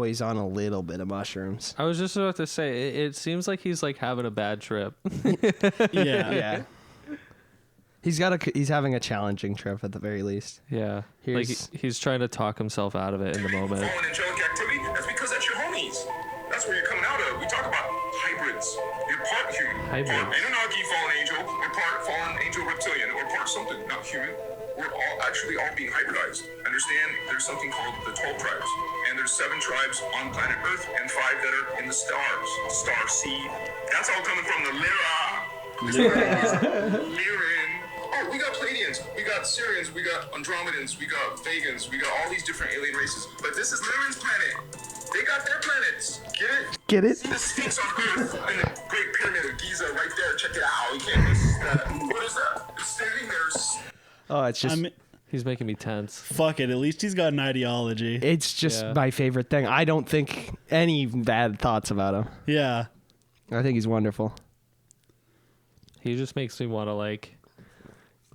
always on a little bit of mushrooms. I was just about to say, it seems like he's like having a bad trip. Yeah. He's having a challenging trip at the very least. Yeah. Like he's trying to talk himself out of it in the moment. Fallen angelic activity, that's because that's your homies. That's where you're coming out of. We talk about hybrids. You're part human. Hybrids. Part Anunnaki, fallen angel, or part fallen angel reptilian, or part something, not human. We're all being hybridized. Understand, there's something called the 12 tribes. And there's 7 tribes on planet Earth and 5 that are in the stars. Star seed. That's all coming from the Lyra. Lyran. Oh, we got Pleiadians, we got Syrians, we got Andromedans, we got Vegans, we got all these different alien races. But this is Lyran's planet. They got their planets. Get it? Get it? See the Sphinx on Earth and the Great Pyramid of Giza right there. Check it out. You can't miss that. What is that? It's standing there. Oh, it's just... He's making me tense. Fuck it. At least he's got an ideology. It's just my favorite thing. I don't think any bad thoughts about him. Yeah. I think he's wonderful. He just makes me want to like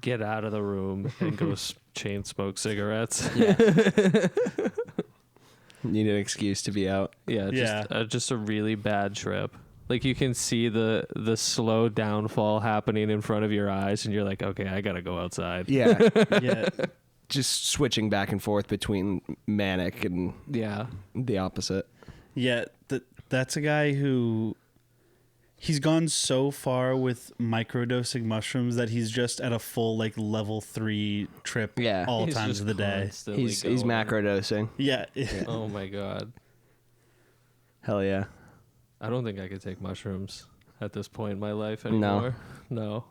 get out of the room and go chain smoke cigarettes. Yeah. Need an excuse to be out. Yeah, just a really bad trip. Like you can see the slow downfall happening in front of your eyes, and you're like, okay, I gotta go outside. Yeah. Yeah. Just switching back and forth between manic and the opposite. Yeah, that's a guy who... He's gone so far with microdosing mushrooms that he's just at a full like level 3 trip all He's times just of the day. He's macro dosing. Yeah. Oh my god. Hell yeah. I don't think I could take mushrooms at this point in my life anymore. No.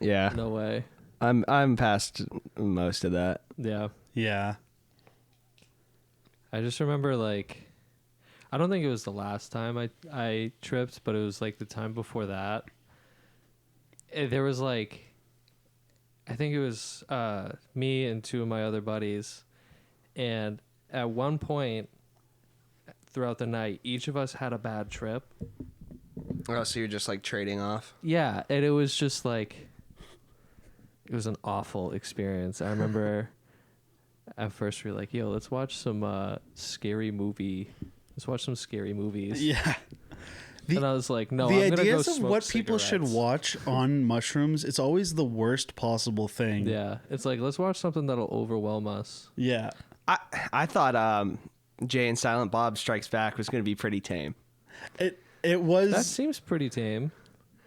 Yeah. No way. I'm past most of that. Yeah. Yeah. I just remember like I don't think it was the last time I tripped, but it was like the time before that. There was like, I think it was me and 2 of my other buddies. And at one point throughout the night, each of us had a bad trip. Oh, so you're just like trading off? Yeah. And it was just like, it was an awful experience. I remember at first we were like, yo, let's watch some scary movie. Let's watch some scary movies. Yeah. And I was like, no, the I'm gonna ideas go of smoke what people should cigarettes. watch on mushrooms, it's always the worst possible thing. Yeah. It's like, let's watch something that'll overwhelm us. Yeah. I thought Jay and Silent Bob Strikes Back was going to be pretty tame. It was... That seems pretty tame.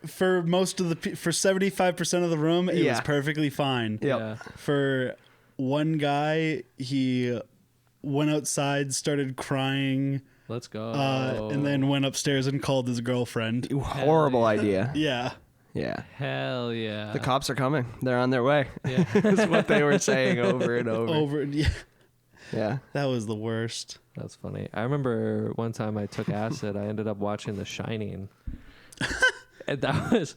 For most of for 75% of the room, it was perfectly fine. Yep. Yeah. For one guy, he went outside, started crying... Let's go. And then went upstairs and called his girlfriend. Horrible idea. Yeah. Yeah. Hell yeah. The cops are coming. They're on their way. Yeah. That's what they were saying over and over. Yeah. Yeah. That was the worst. That's funny. I remember one time I took acid. I ended up watching The Shining. And that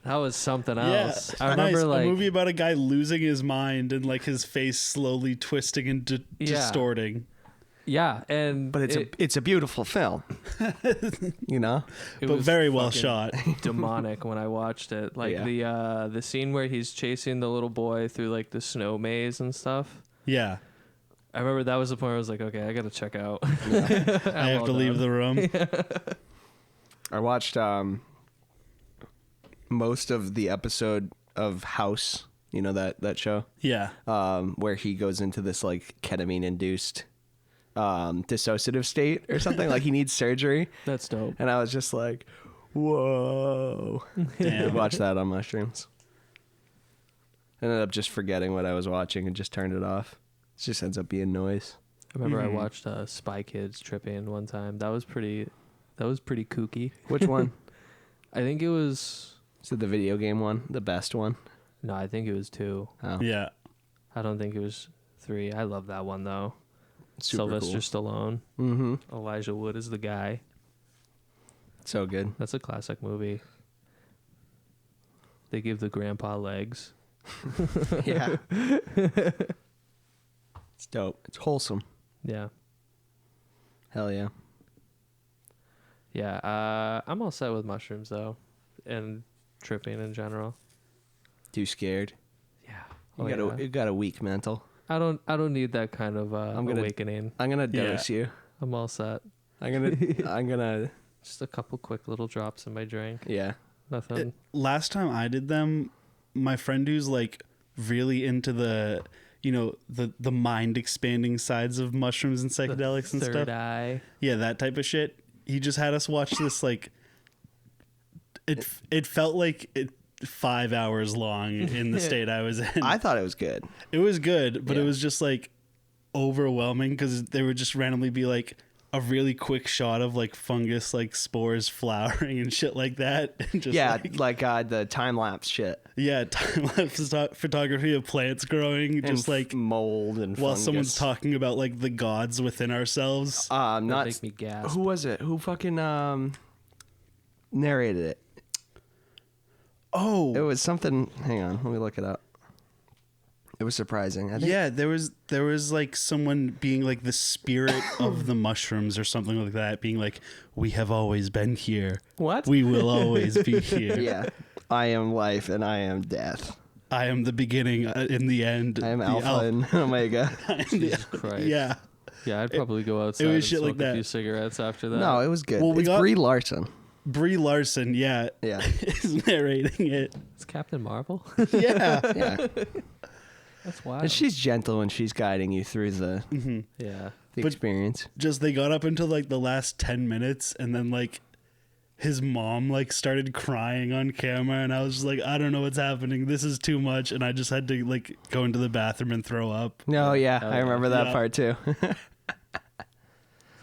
was something else. Yeah. I remember like a movie about a guy losing his mind and like his face slowly twisting and distorting. Yeah, but it's a beautiful film. You know? But very well shot. Demonic when I watched it. Like the scene where he's chasing the little boy through like the snow maze and stuff. Yeah. I remember that was the point where I was like, okay, I gotta check out. Yeah. I have to leave the room. I watched most of the episode of House, you know that show? Yeah. Where he goes into this like ketamine induced dissociative state or something. Like he needs surgery. That's dope. And I was just like, whoa. Damn. Watch that on mushrooms. Ended up just forgetting what I was watching and just turned it off. It just ends up being noise. I remember I watched Spy Kids tripping one time. That was pretty kooky. Which one? I think it was... Is it the video game one? The best one? No, I think it was 2. Oh. Yeah. I don't think it was 3. I love that one, though. Super Sylvester Stallone. Mm-hmm. Elijah Wood is the guy. So good. That's a classic movie. They give the grandpa legs. Yeah. It's dope. It's wholesome. Yeah. Hell yeah. Yeah. I'm all set with mushrooms, though. And tripping in general. Too scared? Yeah. You got a weak mental. I don't need that kind of awakening. I'm gonna dose you. I'm all set. I'm gonna. Just a couple quick little drops in my drink. Yeah. Nothing. Last time I did them, my friend who's like really into the, the mind expanding sides of mushrooms and psychedelics and Third stuff. eye. Yeah, that type of shit. He just had us watch this like. It felt like 5 hours long in the state I was in. I thought it was good. It was good, but Yeah. it was just like overwhelming because there would just randomly be like a really quick shot of like fungus, like spores flowering and shit like that. And just Yeah, like the time lapse shit. yeah, time-lapse photography of plants growing, And just like mold and while fungus. someone's talking about like the gods within ourselves. That Not make me gasp. who was it? Who fucking narrated it? Oh, It was something. Hang on, let me look it up. It was surprising. I think. yeah, there was like someone being like the spirit of the mushrooms or something like that, being like, "We have always been here. What? We will always be here. Yeah. I am life and I am death. I am the beginning and the end. I am the alpha and omega. Jesus Christ. Yeah, Yeah, I'd probably go outside was and shit smoke like that. a few cigarettes after that. No, it was good. Well, we It's got- Brie Larson. Brie Larson. Yeah, Yeah. is narrating it. It's Captain Marvel. Yeah, Yeah. That's wild. And she's gentle when she's guiding you through the Yeah. the But- experience. just they got up until like the last 10 minutes, and then like his mom like started crying on camera, and I was just like, I don't know what's happening. This is too much, and I just had to like go into the bathroom and throw up. No, yeah, Hell I yeah. remember that Yeah. part too.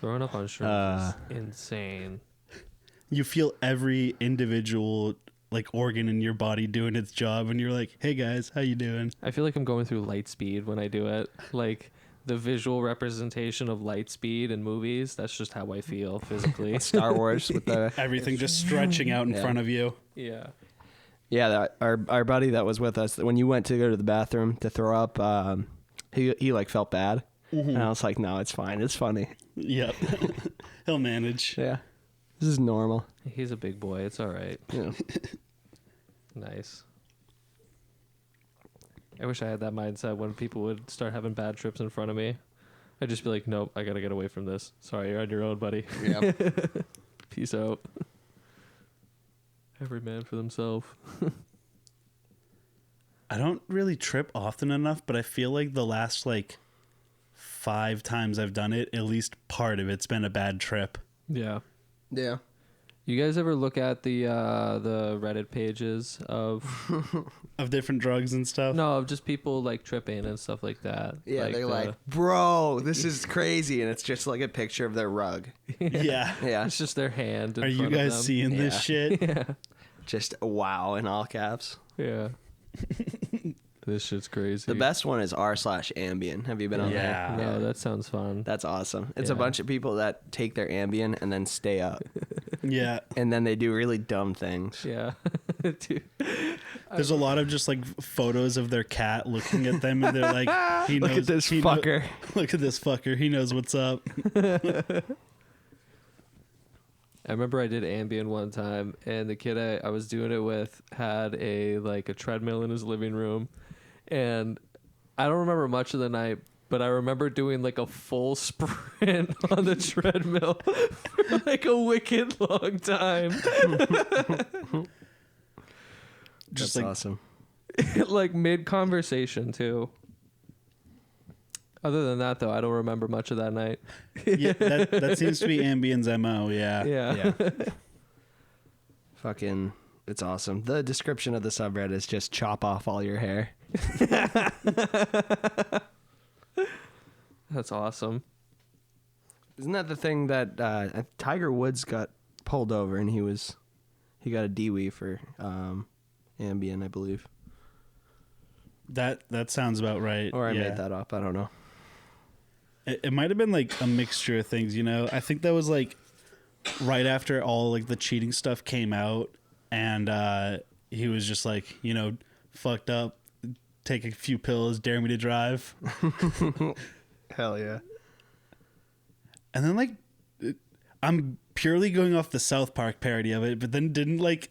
Throwing up on shrooms is insane. You feel every individual like organ in your body doing its job, and you're like, hey guys, how you doing? I feel like I'm going through light speed when I do it. Like the visual representation of light speed in movies, that's just how I feel physically. Star Wars with the Everything just stretching out in Yeah. front of you. Yeah. yeah. Our buddy that was with us, when you went to go to the bathroom to throw up, he like felt bad, and I was like, no, it's fine, it's funny. Yep. He'll manage. Yeah, this is normal. He's a big boy. It's all right. Yeah. Nice. I wish I had that mindset when people would start having bad trips in front of me. I'd just be like, nope, I got to get away from this. Sorry, you're on your own, buddy. Yeah. Peace out. Every man for themselves. I don't really trip often enough, but I feel like the last like 5 times I've done it, at least part of it's been a bad trip. Yeah. Yeah. You guys ever look at the Reddit pages of Of different drugs and stuff. no, of just people like tripping and stuff like that? Yeah, they're the- like, bro, this is crazy, and it's just like a picture of their rug. Yeah. Yeah, it's just their hand. In Are you front of guys them. seeing this Yeah. shit? Yeah. just wow in all caps. Yeah. This shit's crazy. The best one is r/Ambien. Have you been on Yeah. there? No, that sounds fun. That's awesome. It's a Yeah. bunch of people that take their Ambien and then stay up, Yeah. and then they do really dumb things. Yeah. Dude. There's a lot of just like photos of their cat looking at them, and they're like, he knows, Look at this he kno- fucker. look at this fucker. He knows what's up. I remember I did Ambien one time, and the kid I was doing it with had a treadmill in his living room, and I don't remember much of the night, but I remember doing like a full sprint on the treadmill for like a wicked long time. Just That's like awesome. Like mid conversation too. Other than that, though, I don't remember much of that night. yeah, that seems to be Ambien's MO. Yeah. Yeah. Fucking, it's awesome. The description of the subreddit is just chop off all your hair. That's awesome. Isn't that the thing that Tiger Woods got pulled over and he got a DWI for Ambien, I believe. That sounds about right. Or I yeah. made that up. I don't know. It might have been like a mixture of things, you know. I think that was like right after all like the cheating stuff came out, and he was just like, you know, fucked up, take a few pills, dare me to drive. Hell yeah. And then like I'm purely going off the South Park parody of it, but then didn't like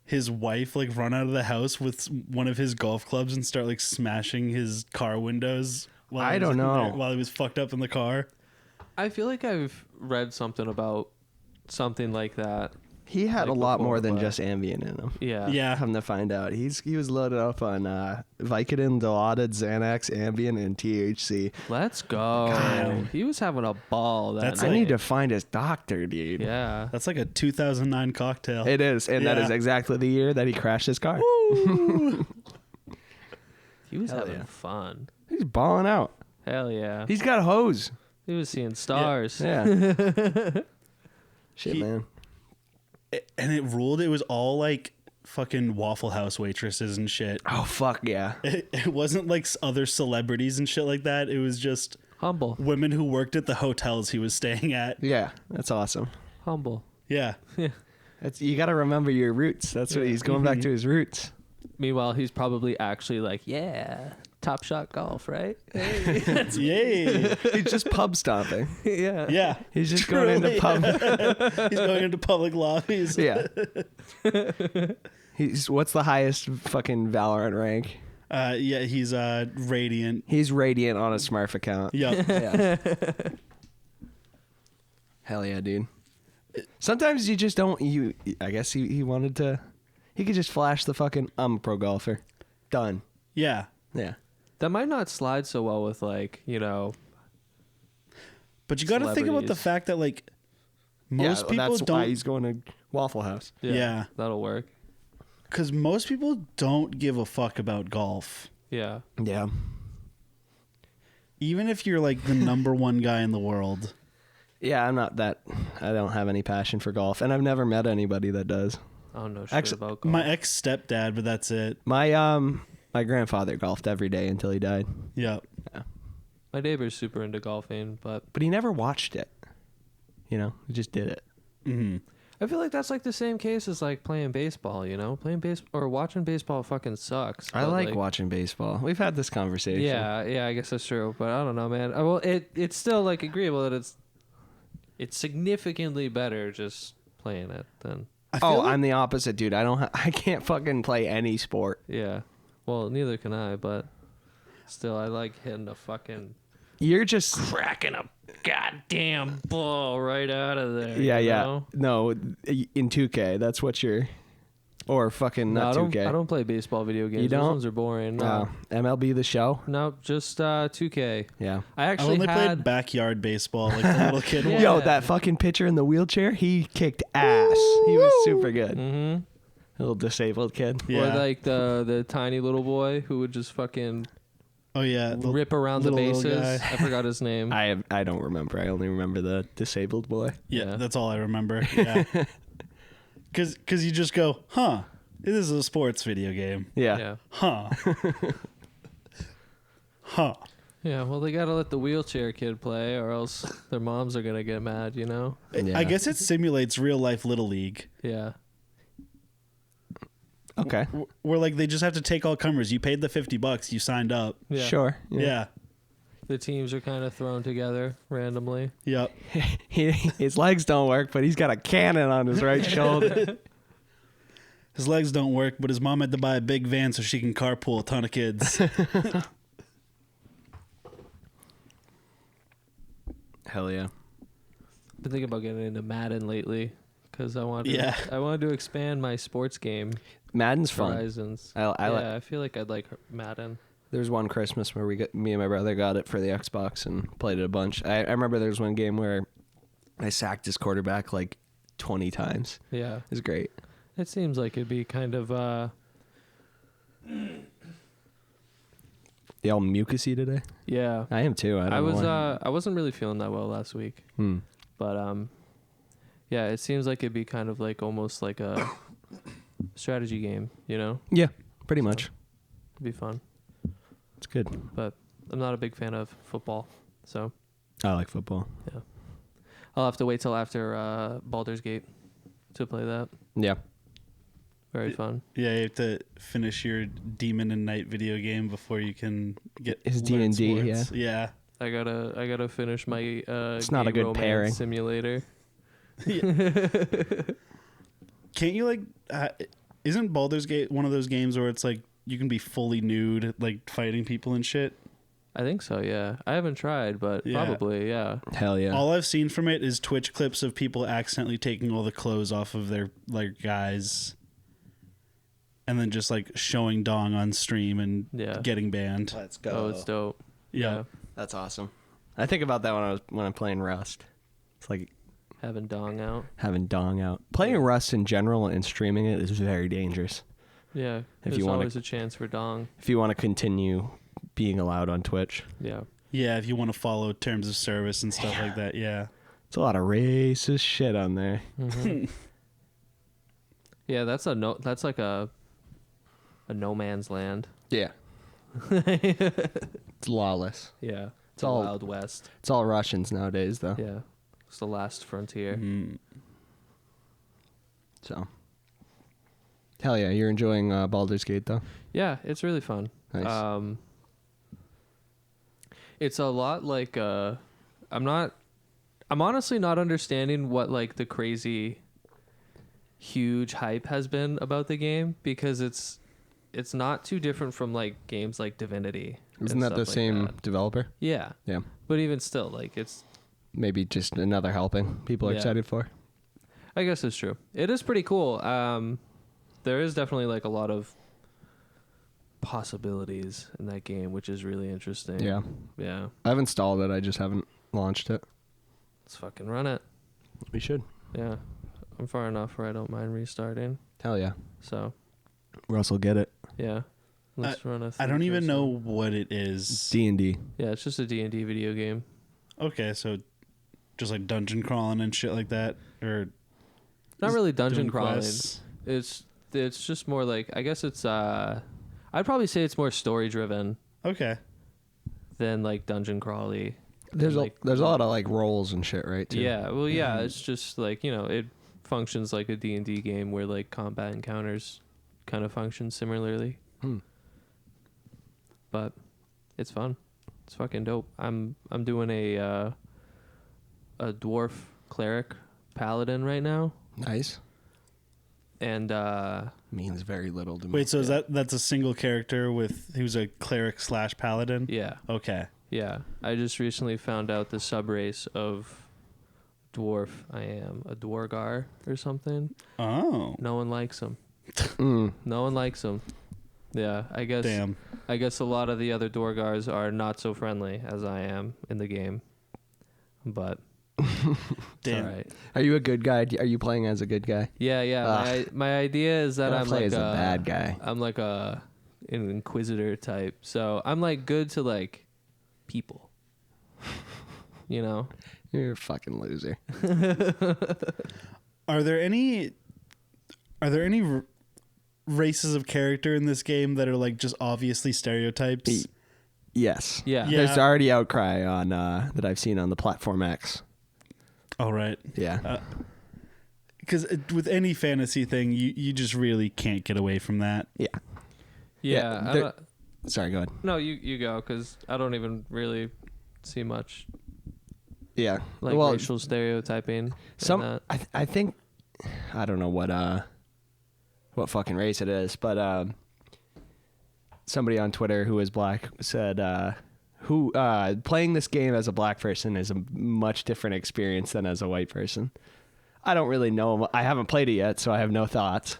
his wife like run out of the house with one of his golf clubs and start like smashing his car windows while I he was don't in know. there- while he was fucked up in the car? I feel like I've read something about something like that. He had Like a lot before, more than but- just Ambien in him. Yeah. Yeah. Come to find out, he was loaded up on Vicodin, Dilaudid, Xanax, Ambien, and THC. Let's go. God. He was having a ball that That's night. I need to find his doctor, dude. Yeah. That's like a 2009 cocktail. It is, and that Yeah. is exactly the year that he crashed his car. He was Hell having yeah. fun. He's balling out. Hell yeah. He's got a hose. He was seeing stars. Yeah. Shit, He- man. And it ruled. It was all like fucking Waffle House waitresses and shit. Oh fuck yeah. It wasn't like other celebrities and shit like that. It was just Humble. women who worked at the hotels he was staying at. Yeah, that's awesome. Humble. Yeah. That's you got to remember your roots. That's what he's going back to his roots. Meanwhile, he's probably actually like, yeah, Top Shot Golf, right? Yay. He's just pub stomping. yeah. Yeah. He's just going into pub. He's going into public lobbies. Yeah. He's what's the highest fucking Valorant rank? Yeah, he's radiant. He's Radiant on a Smurf account. Yep. Yeah. Hell yeah, dude. Sometimes you just don't. I guess he wanted to. He could just flash the fucking I'm a pro golfer. Done. Yeah. Yeah. That might not slide so well with like, you know, But you got to think about the Celebrities. fact that like most people that's don't why he's going to Waffle House. Yeah. That'll work. cuz most people don't give a fuck about golf. Yeah. Yeah. Even if you're like the number one guy in the world. Yeah, I'm not that. I don't have any passion for golf, and I've never met anybody that does. I don't know shit Actually, about golf. My ex-stepdad, but that's it. My grandfather golfed every day until he died, Yep. My neighbor's super into golfing, but but he never watched it. You know, he just did it. Mhm. I feel like that's like the same case as like playing baseball, you know? Playing baseball or watching baseball fucking sucks. I but, like watching baseball. We've had this conversation. Yeah, I guess that's true, but I don't know, man. Well, it's still like agreeable that it's significantly better just playing it than I feel Oh, like- I'm the opposite, dude. I can't fucking play any sport. yeah. Well, neither can I, but still, I like hitting a fucking You're just cracking a goddamn ball right out of there. yeah, you yeah. know? No, in 2K, that's what you're, or fucking No, not 2K. I don't play baseball video games. You Those don't? ones are boring. No, MLB The Show. no, just 2K. Yeah. I I actually only had played backyard baseball like the little kid. Yeah. was. Yo, that fucking pitcher in the wheelchair, he kicked ass. He was super good. hmm Little disabled kid. Or Yeah. like the tiny little boy who would just fucking Oh yeah. the rip around the little bases. guy. I forgot his name. I don't remember. I only remember the disabled boy. Yeah, Yeah. that's all I remember. Yeah. Cuz you just go, "Huh. This is a sports video game." Yeah. Yeah. Huh. Huh. Yeah, well, they gotta let the wheelchair kid play, or else their moms are gonna get mad, you know? Yeah. I guess it simulates real life little league. Yeah. Okay. Where like they just have to take all comers. You paid the $50, you signed up. Yeah. Sure. Yeah. The teams are kind of thrown together randomly. Yep. His legs don't work, but he's got a cannon on his right shoulder. His legs don't work, but his mom had to buy a big van so she can carpool a ton of kids. Hell yeah. Been thinking about getting into Madden lately because I wanted to expand my sports game Madden's fun. horizons. I I feel like I'd like Madden. There was one Christmas where me and my brother got it for the Xbox and played it a bunch. I remember there was one game where I sacked his quarterback like 20 times. Yeah. It was great. It seems like it'd be kind of Y'all mucusy today? yeah. I am too. I don't know why. I wasn't really feeling that well last week. But yeah, it seems like it'd be kind of like almost like a strategy game, you know? Yeah, pretty much. It'd be fun. It's good. But I'm not a big fan of football, so I like football. I'll have to wait till after Baldur's Gate to play that. Yeah. Very fun. Yeah, you have to finish your Demon and Knight video game before you can get His learn D&D, sports. Yeah. I gotta finish my It's not a gay good romance pairing. simulator. Can't you like isn't Baldur's Gate one of those games where it's like you can be fully nude like fighting people and shit? I think so, yeah. I haven't tried, but Yeah. probably, yeah. Hell yeah. All I've seen from it is Twitch clips of people accidentally taking all the clothes off of their like guys, and then just like showing dong on stream and Yeah. getting banned. Let's go. Oh, it's dope. Yeah. That's awesome. I think about that when I'm playing Rust. It's like Having dong out. having dong out. Playing Rust in general and streaming it is very dangerous. Yeah. If There's you wanna- always a chance for dong. If you want to continue being allowed on Twitch, Yeah. Yeah, if you want to follow terms of service and stuff like that, yeah. it's a lot of racist shit on there. Yeah, that's like a no man's land. Yeah. It's lawless. Yeah. It's all- Wild West. It's all Russians nowadays, though. Yeah. It's the last frontier. Mm. So, hell yeah, you're enjoying Baldur's Gate, though. Yeah, it's really fun. Nice. It's a lot like I'm honestly not understanding what like the crazy huge hype has been about the game, because it's not too different from like games like Divinity. Isn't and that the stuff like same that. developer? Yeah. Yeah. But even still, like it's Maybe just another helping people are Yeah. excited for. I guess it's true. It is pretty cool. There is definitely like a lot of possibilities in that game, which is really interesting. Yeah. Yeah. I've installed it. I just haven't launched it. Let's fucking run it. We should. Yeah. I'm far enough where I don't mind restarting. Hell yeah. So, Russell, get it. yeah. Let's run a I don't even third-person. know what it is. D&D. Yeah, it's just a D&D video game. Okay, so just like dungeon crawling and shit like that, or Not Just really dungeon doing crawling. quests? It's just more like, I guess it's I'd probably say it's more story driven Okay. than like dungeon crawly. There's Like- there's a lot of like rolls and shit, right? Too? Yeah, well, yeah, it's just like, it functions like a D&D game where like combat encounters kind of function similarly. Hmm. But it's fun. It's fucking dope. I'm doing a dwarf cleric paladin right now, Nice. and Means very little to me. Wait, so that's a single character who's a cleric / paladin? yeah, Okay. yeah. I just recently found out the subrace of dwarf. I am a dwargar or something. Oh. No one likes them. Mm. No one likes them. Yeah, I guess. Damn. I guess a lot of the other Dwargars are not so friendly as I am in the game, but it's Damn. all right. Are you a good guy? Are you playing as a good guy? Yeah, yeah. Ugh. My idea is that Gotta I'm play like as a bad guy. I'm like an inquisitor type. So I'm like good to like people. You know? You're a fucking loser. Are there any races of character in this game that are like just obviously stereotypes? Yes. Yeah. Yeah. There's already outcry on that I've seen on the Platform X. All right. Yeah. Because with any fantasy thing, you just really can't get away from that. Yeah. Yeah. I there- don't- Sorry, go ahead. no, you go, because I don't even really see much Yeah. like well, racial stereotyping. in some that. I think I don't know what fucking race it is, but somebody on Twitter who is black said who playing this game as a black person is a much different experience than as a white person. I don't really know. I haven't played it yet, so I have no thoughts.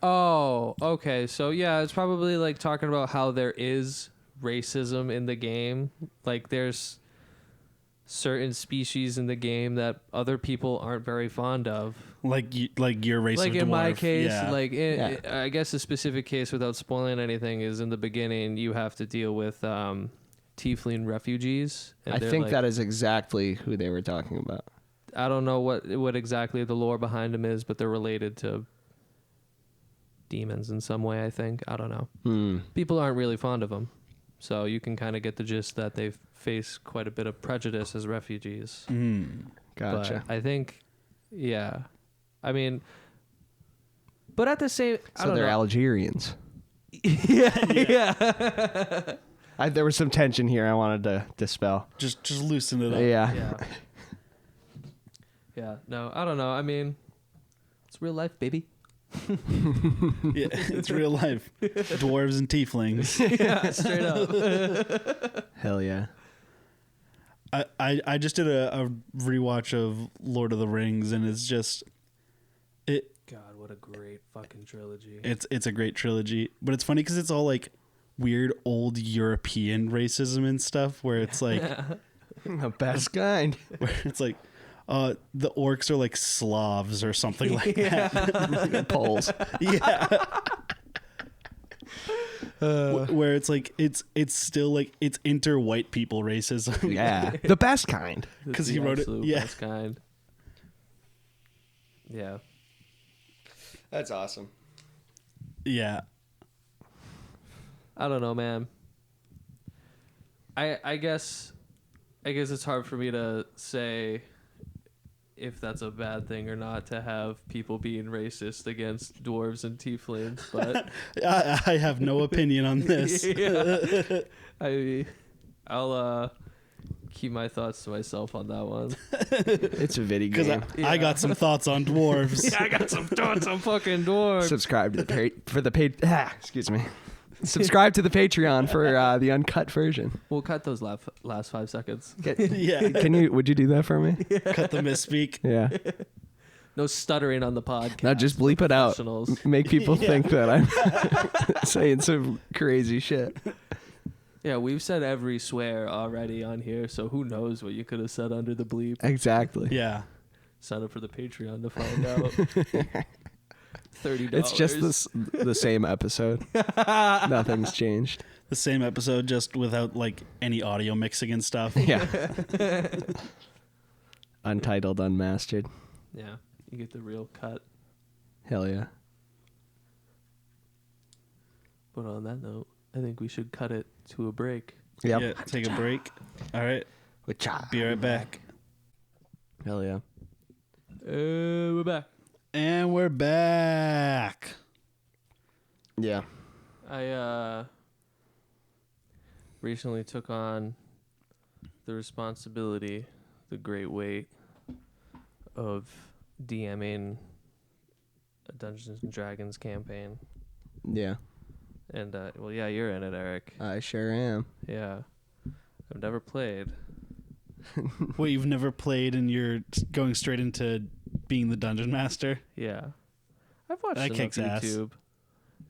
Oh, okay. So yeah, it's probably like talking about how there is racism in the game. Like there's certain species in the game that other people aren't very fond of. Like your race Like of in my dwarf. case, Yeah. like Yeah. I guess a specific case without spoiling anything is in the beginning you have to deal with tiefling refugees. And I they're, think like, that is exactly who they were talking about. I don't know what exactly the lore behind them is, but they're related to demons in some way, I think. I don't know. Hmm. People aren't really fond of them. So you can kind of get the gist that they face quite a bit of prejudice as refugees. Gotcha. But I think, yeah. I mean, but at the same... I So don't they're know. Algerians. Yeah. There was some tension here I wanted to dispel. Just loosen it up. Yeah. Yeah. Yeah. No, I don't know. I mean, it's real life, baby. Yeah, it's real life. Dwarves and tieflings. Yeah, straight up. Hell yeah. I just did a rewatch of Lord of the Rings, and it's just God, what a great fucking trilogy. it's a great trilogy. But it's funny because it's all like weird old European racism and stuff, where it's like The best kind. where it's like the orcs are like Slavs or something like that. Poles. Yeah. Where it's like it's still like it's inter-white people racism. Yeah. The best kind. because The he wrote it. absolute Yeah. best kind. Yeah. That's awesome. Yeah. I don't know, man. I guess it's hard for me to say if that's a bad thing or not to have people being racist against dwarves and tieflings, but I have no opinion on this. yeah. I'll keep my thoughts to myself on that one. It's a video Because game. I got some thoughts on dwarves. I got some thoughts on fucking dwarves. Subscribe to the excuse me. Subscribe to the Patreon for the uncut version. We'll cut those last 5 seconds. Yeah. Would you do that for me? Cut the misspeak. Yeah. No stuttering on the podcast. No, just bleep it out. Professionals. Make people think that I'm saying some crazy shit. Yeah, we've said every swear already on here, so who knows what you could have said under the bleep. Exactly. Yeah. Sign up for the Patreon to find out. $30. It's just the same episode. Nothing's changed. The same episode, just without like any audio mixing and stuff. Yeah. Untitled, unmastered. Yeah, you get the real cut. Hell yeah. But on that note, I think we should cut it to a break. Yep. Yeah, take a break. All right. Wacha. Be right back. Hell yeah. We're back. And we're back. Yeah. I recently took on the responsibility, the great weight of DMing a Dungeons and Dragons campaign. Yeah. And well, yeah, you're in it, Eric. I sure am. Yeah, I've never played. Wait, you've never played and you're going straight into being the dungeon master? Yeah, I've watched That enough kicks ass. YouTube.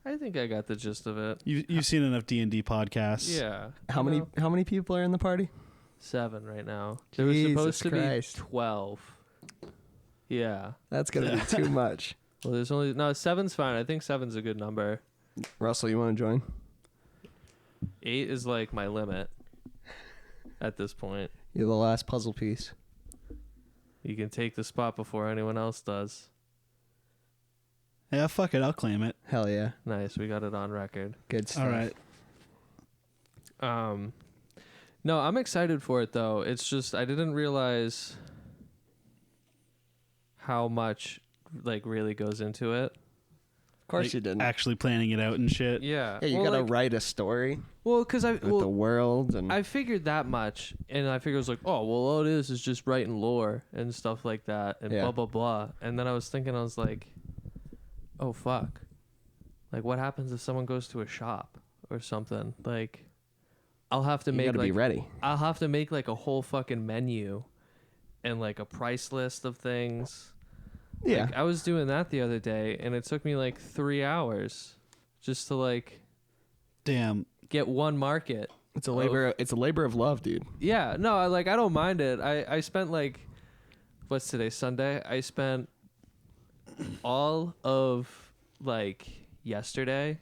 I think I got the gist of it. You've seen enough D&D podcasts. Yeah. How many people are in the party? 7 right now. There was supposed to Christ. be 12. Yeah. That's gonna be too much. Well, there's only 7's fine. I think 7's a good number. Russell, you want to join? 8 is like my limit at this point. You're the last puzzle piece. You can take the spot before anyone else does. Yeah, fuck it. I'll claim it. Hell yeah. Nice. We got it on record. Good stuff. All right. No, I'm excited for it though. It's just I didn't realize how much like really goes into it. Of course Like, you didn't. Actually planning it out and shit. Yeah. Yeah, you Well, gotta like, write a story well, because with the world and I figured that much, and I figured it was like, oh, well, all it is just writing lore and stuff like that, and Yeah. blah blah blah. And then I was thinking, I was like, oh fuck, like what happens if someone goes to a shop or something? Like, I'll have to you make gotta like be ready. I'll have to make like a whole fucking menu, and like a price list of things. Yeah. Like, I was doing that the other day, and it took me like 3 hours just to like Damn. get one market. It's a labor. It's a labor of love, dude. Yeah, no, I don't mind it. I spent like, what's today, Sunday? I spent all of like yesterday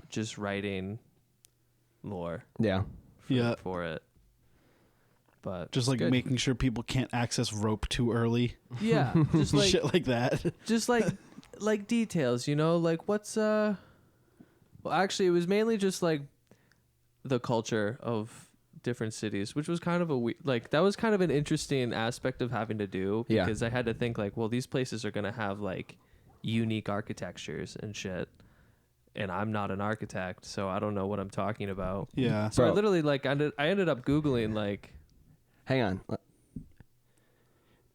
just writing lore Yeah. for it. But Just like good. making sure people can't access rope too early. yeah, just like Shit like that. just like details, you know, like what's well, actually it was mainly just like the culture of different cities, which was kind of that was kind of an interesting aspect of having to do, Yeah. because I had to think like, well, these places are going to have like unique architectures and shit, and I'm not an architect, so I don't know what I'm talking about. Yeah. So I Bro. literally like I ended up googling like, Hang on.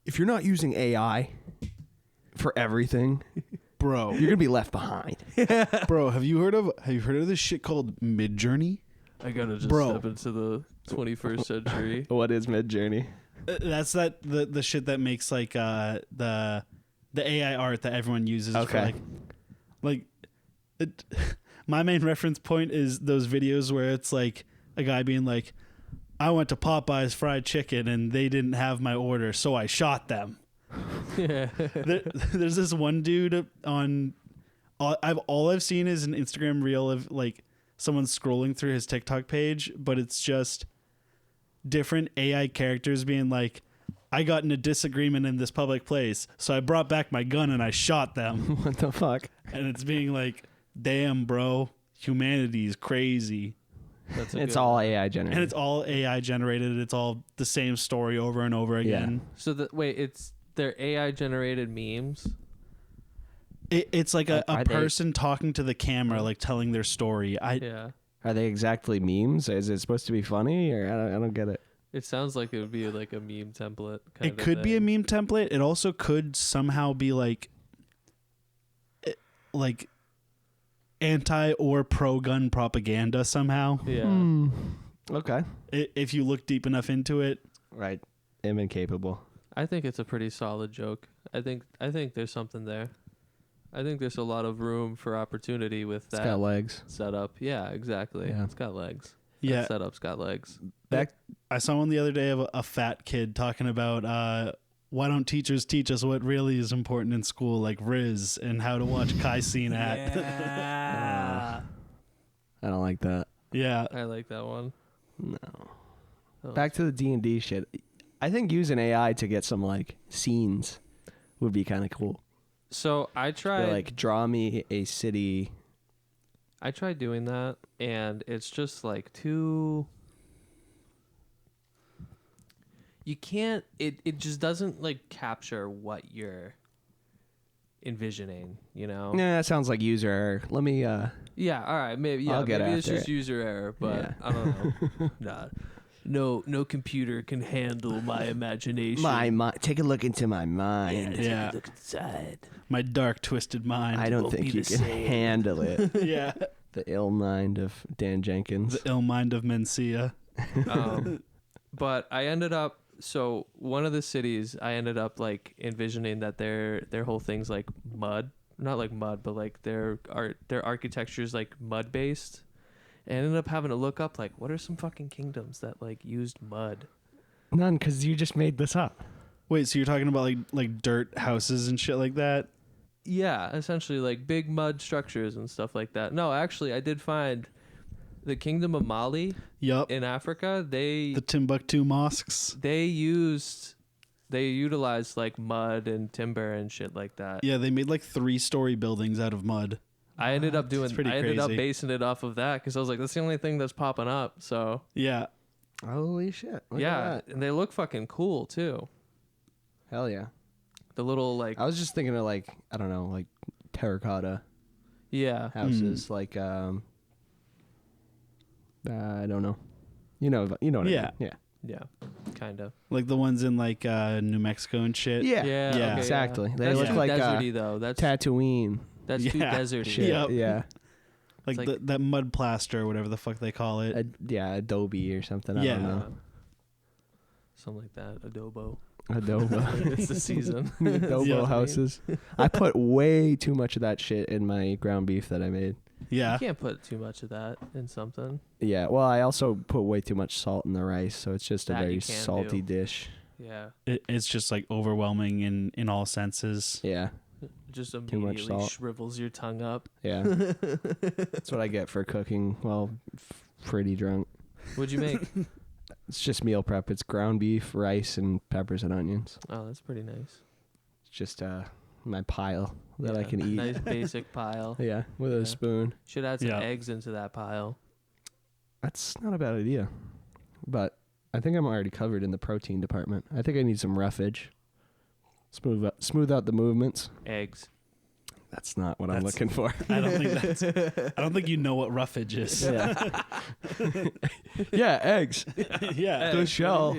If you're not using AI for everything, Bro, You're gonna be left behind. bro, have you heard of this shit called Midjourney? I gotta just Bro. step into the 21st century. What is Midjourney? That's the shit that makes like the AI art that everyone uses Okay. for like it, my main reference point is those videos where it's like a guy being like, I went to Popeye's fried chicken and they didn't have my order, so I shot them. Yeah. There's this one dude on all I've seen is an Instagram reel of like someone scrolling through his TikTok page, but it's just different AI characters being like, I got in a disagreement in this public place, so I brought back my gun and I shot them. What the fuck? And it's being like, damn, bro, humanity is crazy. That's a It's good all one. AI generated. And it's all AI generated. It's all the same story over and over again. So they're AI generated memes. It's like a Are they- person talking to the camera, like telling their story. Yeah. Are they exactly memes? Is it supposed to be funny, or I don't get it? It sounds like it would be like a meme template. Kind It could be a meme template. It also could somehow be like anti or pro gun propaganda somehow. Yeah. Okay. If you look deep enough into it. Right. I'm incapable. I think it's a pretty solid joke. I think there's something there. I think there's a lot of room for opportunity with It's that got legs. setup. Yeah, exactly. Yeah. It's got legs. Yeah. That setup's got legs. Back. I saw one the other day of a fat kid talking about why don't teachers teach us what really is important in school, like Riz and how to watch Kai Scene at. I don't like that. Yeah. I like that one. No. Oh. Back to the D&D shit. I think using AI to get some like scenes would be kind of cool. So I tried Like draw me a city. I tried doing that, and it's just like too. You can't. It just doesn't like capture what you're envisioning. You know. Nah, that sounds like user error. Let me. Yeah. All right. Maybe. Yeah. I'll get maybe it's after just it. user error, but Yeah. I don't know. Nah. No computer can handle my imagination. My mind. Take a look into my mind. Yeah. Look inside. My dark, twisted mind. I don't won't think be you the can same. handle it. Yeah. The ill mind of Dan Jenkins. The ill mind of Mencia. But I ended up so one of the cities I ended up like envisioning that their whole thing's like mud, not like mud, but like their architecture is like mud based. And I ended up having to look up like what are some fucking kingdoms that like used mud. None, because you just made this up. Wait, so you're talking about like dirt houses and shit like that? Yeah, essentially like big mud structures and stuff like that. No, actually, I did find the Kingdom of Mali Yup. in Africa. The Timbuktu mosques. They utilized like mud and timber and shit like that. Yeah, they made like 3-story buildings out of mud. I ended up It's pretty ended up crazy. basing it off of that because I was like, that's the only thing that's popping up. So Yeah. Holy shit. Look yeah, at that. and they look fucking cool too. Hell yeah. The little like I was just thinking of like, I don't know, like terracotta yeah. houses. Like, I don't know. You know what Yeah. I mean. Yeah, kind of. Like the ones in like New Mexico and shit. Yeah. Yeah, Yeah. okay, Exactly. They That's look too like deserty though. That's Tatooine that's too Yeah. deserty. shit. Yep. Yeah. Like, It's like- that mud plaster or whatever the fuck they call it. Yeah, Adobe or something. I Yeah. don't know. Something like that. Adobo. Adobe. It's the season. Adobo Yeah. houses. I put way too much of that shit in my ground beef that I made. Yeah. You can't put too much of that in something. Yeah, well, I also put way too much salt in the rice, so it's just a That you very can salty do. dish. Yeah. It's just like overwhelming in all senses. Yeah, Just much immediately salt. shrivels your tongue up. yeah. That's what I get for cooking. Well, pretty drunk. What'd you make? It's just meal prep. It's ground beef, rice, and peppers and onions. Oh, that's pretty nice. It's just my pile that I Yeah, can eat. Nice basic pile. Yeah, with Yeah. a spoon. Should add some Yeah. eggs into that pile. That's not a bad idea. But I think I'm already covered in the protein department. I think I need some roughage. Smooth out the movements. Eggs. That's not what I'm That's- looking for. I don't think you know what roughage is. Yeah. Yeah, eggs. Yeah. The shell.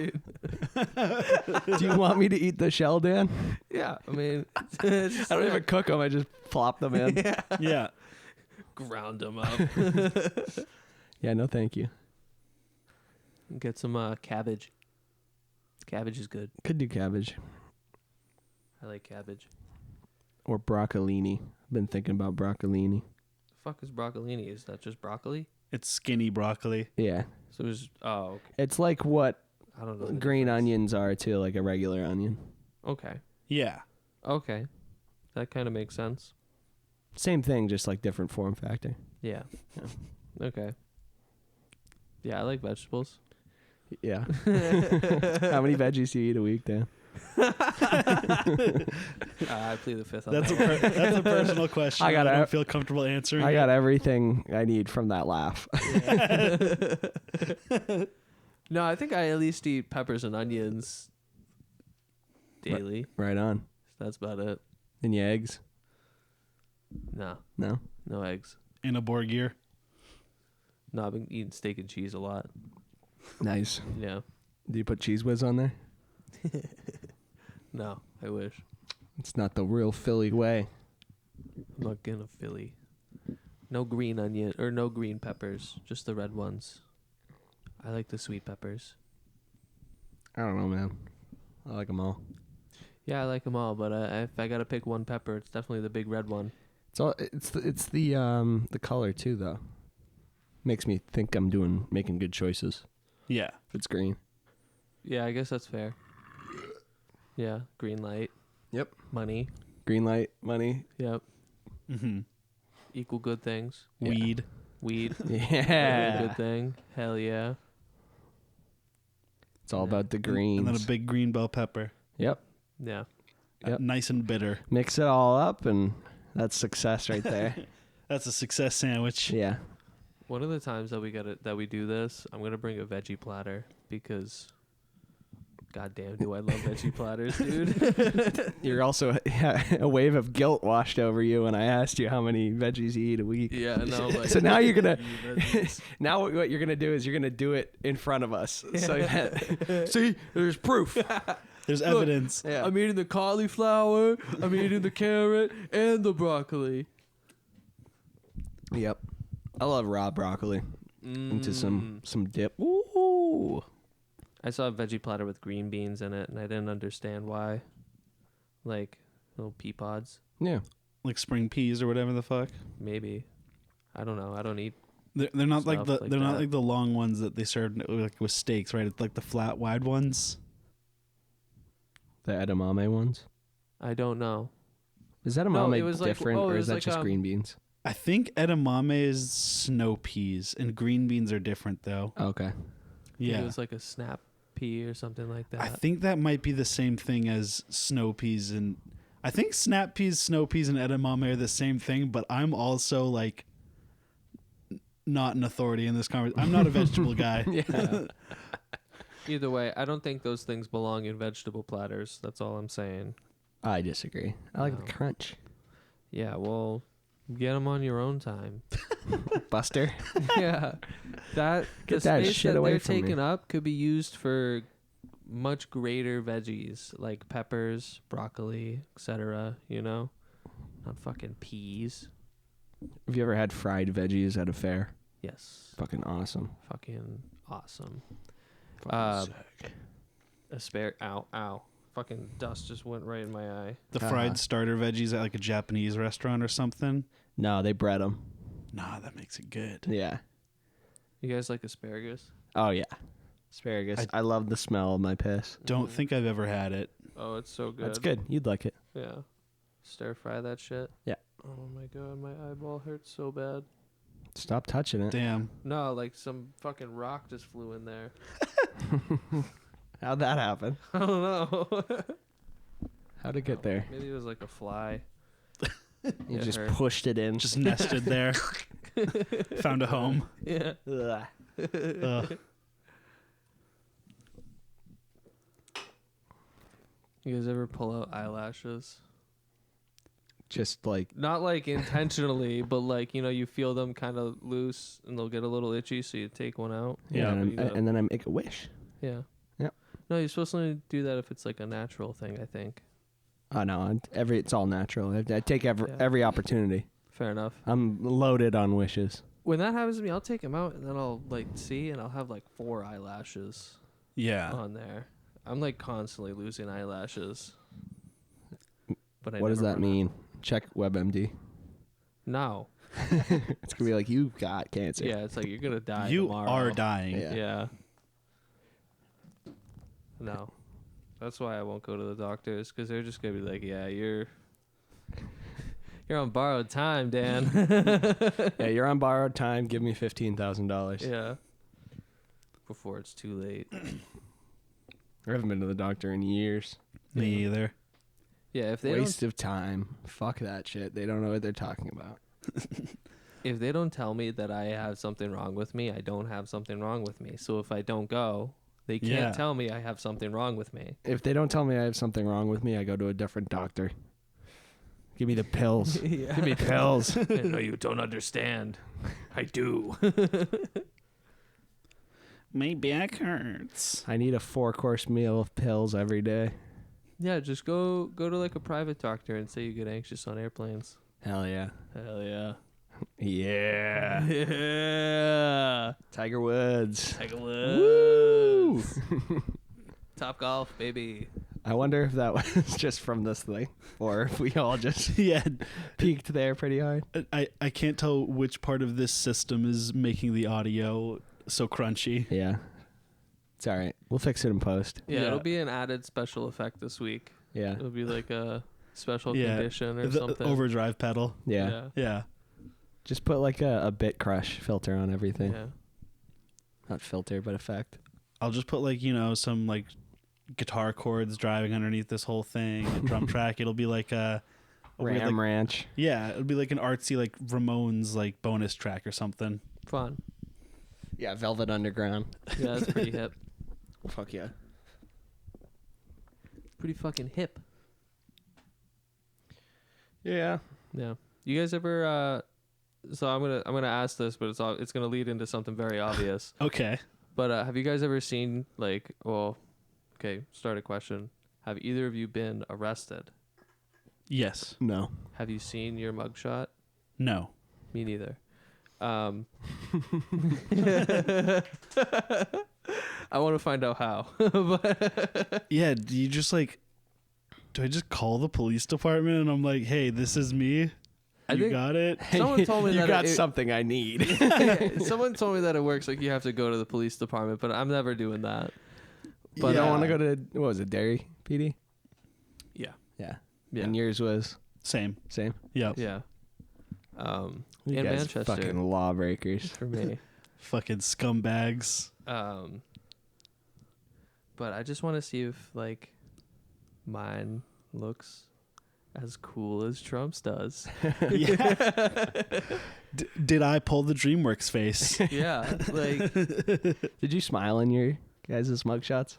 Do you want me to eat the shell, Dan? Yeah, I mean, I don't even cook them. I just plop them in. Yeah. ground them up. Yeah, no thank you. Get some cabbage. Cabbage is good. Could do cabbage. I like cabbage. Or broccolini. I've been thinking about broccolini. The fuck is broccolini? Is that just broccoli? It's skinny broccoli. Yeah. So it's okay. It's like what I don't know. the green difference. onions are to like a regular onion. Okay. Yeah. Okay. That kind of makes sense. Same thing, just like different form factor. Yeah. Okay. Yeah, I like vegetables. Yeah. How many veggies do you eat a week, Dan? I plead the fifth on That's that. that's a personal question. I don't feel comfortable answering. I got everything I need from that laugh. No, I think I at least eat peppers and onions daily. Right on. That's about it. Any eggs? No, No? no eggs. in a board gear. No, I've been eating steak and cheese a lot. Nice. Yeah. Do you put Cheese Whiz on there? No, I wish. It's not the real Philly way. I'm not gonna Philly. No green onion or no green peppers, just the red ones. I like the sweet peppers. I don't know, man. I like them all. Yeah, I like them all, but if I gotta pick one pepper, it's definitely the big red one. It's the color too, though. Makes me think I'm making good choices. Yeah. If it's green. Yeah, I guess that's fair. Yeah, green light, Yep. money. Green light, money. Yep, Mm-hmm. equal good things. Yeah. Weed, Yeah. good thing. Hell yeah. It's all about the And greens. then a big green bell pepper. Yep. Yeah. Yep. Nice and bitter. Mix it all up, and that's success right there. That's a success sandwich. Yeah. One of the times that we do this, I'm gonna bring a veggie platter because, goddamn, do I love veggie platters, dude? You're also a wave of guilt washed over you when I asked you how many veggies you eat a week. Yeah, no. Like, So now you're gonna. veggies. Now what you're gonna do is you're gonna do it in front of us. So that, see, there's proof. There's evidence. Yeah. I'm eating the cauliflower, I'm eating the carrot, and the broccoli. Yep. I love raw broccoli into some dip. Ooh. I saw a veggie platter with green beans in it, and I didn't understand why. Like little pea pods, Yeah. Like spring peas or whatever the fuck. maybe. I don't know. I don't eat. They're not like Stuff the like they're not that. like the long ones that they serve like with steaks, right? It's like the flat wide ones. The edamame ones. I don't know. Is edamame it was like- different, oh, it or is was that like, just green beans? I think edamame is snow peas and green beans are different though. Okay. Yeah. It was like a snap pea or something like that. I think that might be the same thing as snow peas, and I think snap peas, snow peas, and edamame are the same thing. But I'm also like not an authority in this conversation. I'm not a vegetable guy. Yeah. Either way, I don't think those things belong in vegetable platters. That's all I'm saying. I disagree. I like No. the crunch. Yeah, well, get them on your own time. Buster. Yeah, the Get that space shit that away they're from me. taking up could be used for much greater veggies like peppers, broccoli, etc. You know, not fucking peas. Have you ever had fried veggies at a fair? Yes, Fucking awesome. fucking awesome. Fucking sick. Ow. Fucking dust just went right in my eye. The fried starter veggies at like a Japanese restaurant or something. No, they bread them. Nah, that makes it good. Yeah. You guys like asparagus? Oh yeah. Asparagus. I love the smell of my piss. Don't think I've ever had it. Oh, it's so good. That's good. You'd like it. Yeah. Stir fry that shit. Yeah. Oh my god, my eyeball hurts so bad. Stop touching it. Damn. No, like some fucking rock just flew in there. How'd that happen? I don't know. How'd it get there? Maybe it was like a fly. You It just hurt. pushed it in. Just nested there. Found a home. Yeah. Ugh. Ugh. You guys ever pull out eyelashes? Just like Not like intentionally, but like, you know, you feel them kind of loose and they'll get a little itchy, so you take one out. Yeah, and, but you gotta- and then I make a wish. yeah. Yep. No, you're supposed to do that if it's like a natural thing, I think. Oh no, it's all natural. I take every opportunity. Fair enough. I'm loaded on wishes. When that happens to me, I'll take them out and then I'll like see, and I'll have like 4 eyelashes Yeah. on there. I'm like constantly losing eyelashes. But What does that mean? Check WebMD. No. It's gonna be like, you got cancer. Yeah, it's like you're gonna die. You tomorrow. are dying. Yeah. Yeah. No. That's why I won't go to the doctors, because they're just gonna be like, yeah, you're on borrowed time, Dan. Yeah, you're on borrowed time. Give me $15,000. Yeah. Before it's too late. I haven't been to the doctor in years. Me either. Yeah, if they Waste of time. Fuck that shit. They don't know what they're talking about. if they don't tell me that I have something wrong with me, I don't have something wrong with me. So if I don't go, they can't Yeah. tell me I have something wrong with me. If they don't tell me I have something wrong with me, I go to a different doctor. Give me the pills. Yeah. Give me pills. No, you don't understand. I do. My back hurts. I need a 4-course meal of pills every day. Yeah, just go to like a private doctor and say you get anxious on airplanes. Hell yeah. Hell yeah. Yeah. Yeah. Tiger Woods. Tiger Woo! Woods. Top golf, baby. I wonder if that was just from this thing, or if we all just Yeah. peaked there pretty hard. I can't tell which part of this system is making the audio so crunchy. Yeah. It's all right. We'll fix it in post. Yeah, Yeah. it'll be an added special effect this week. Yeah. It'll be like a special Yeah. condition or The something. overdrive pedal. Yeah. Yeah. Just put like a bit crush filter on everything. Yeah. Not filter, but effect. I'll just put like, some like guitar chords driving underneath this whole thing, a drum track. It'll be like a weird, Ram like, Ranch. yeah, it'll be like an artsy like Ramones like bonus track or something. Fun. Yeah, Velvet Underground. Yeah, that's pretty hip. Fuck yeah. Pretty fucking hip. Yeah. Yeah. You guys ever so I'm gonna ask this, but it's gonna lead into something very obvious. Okay. But have you guys ever seen start a question. Have either of you been arrested? Yes. No. Have you seen your mugshot? No. Me neither. I want to find out how. But Yeah, do you just like do I just call the police department and I'm like, "Hey, this is me. I You think got it?" someone told me you that got it- something I need. someone told me that it works like you have to go to the police department, but I'm never doing that. But But I want to go to, what was it, Derry, PD? Yeah. Yeah. Yeah. And yours was Same. same? Yep. Yeah. You In guys Manchester fucking lawbreakers. for me. Fucking scumbags. But I just want to see if like mine looks as cool as Trump's does. Yeah. Did I pull the DreamWorks face? Yeah, like Did you smile in your guys' mugshots?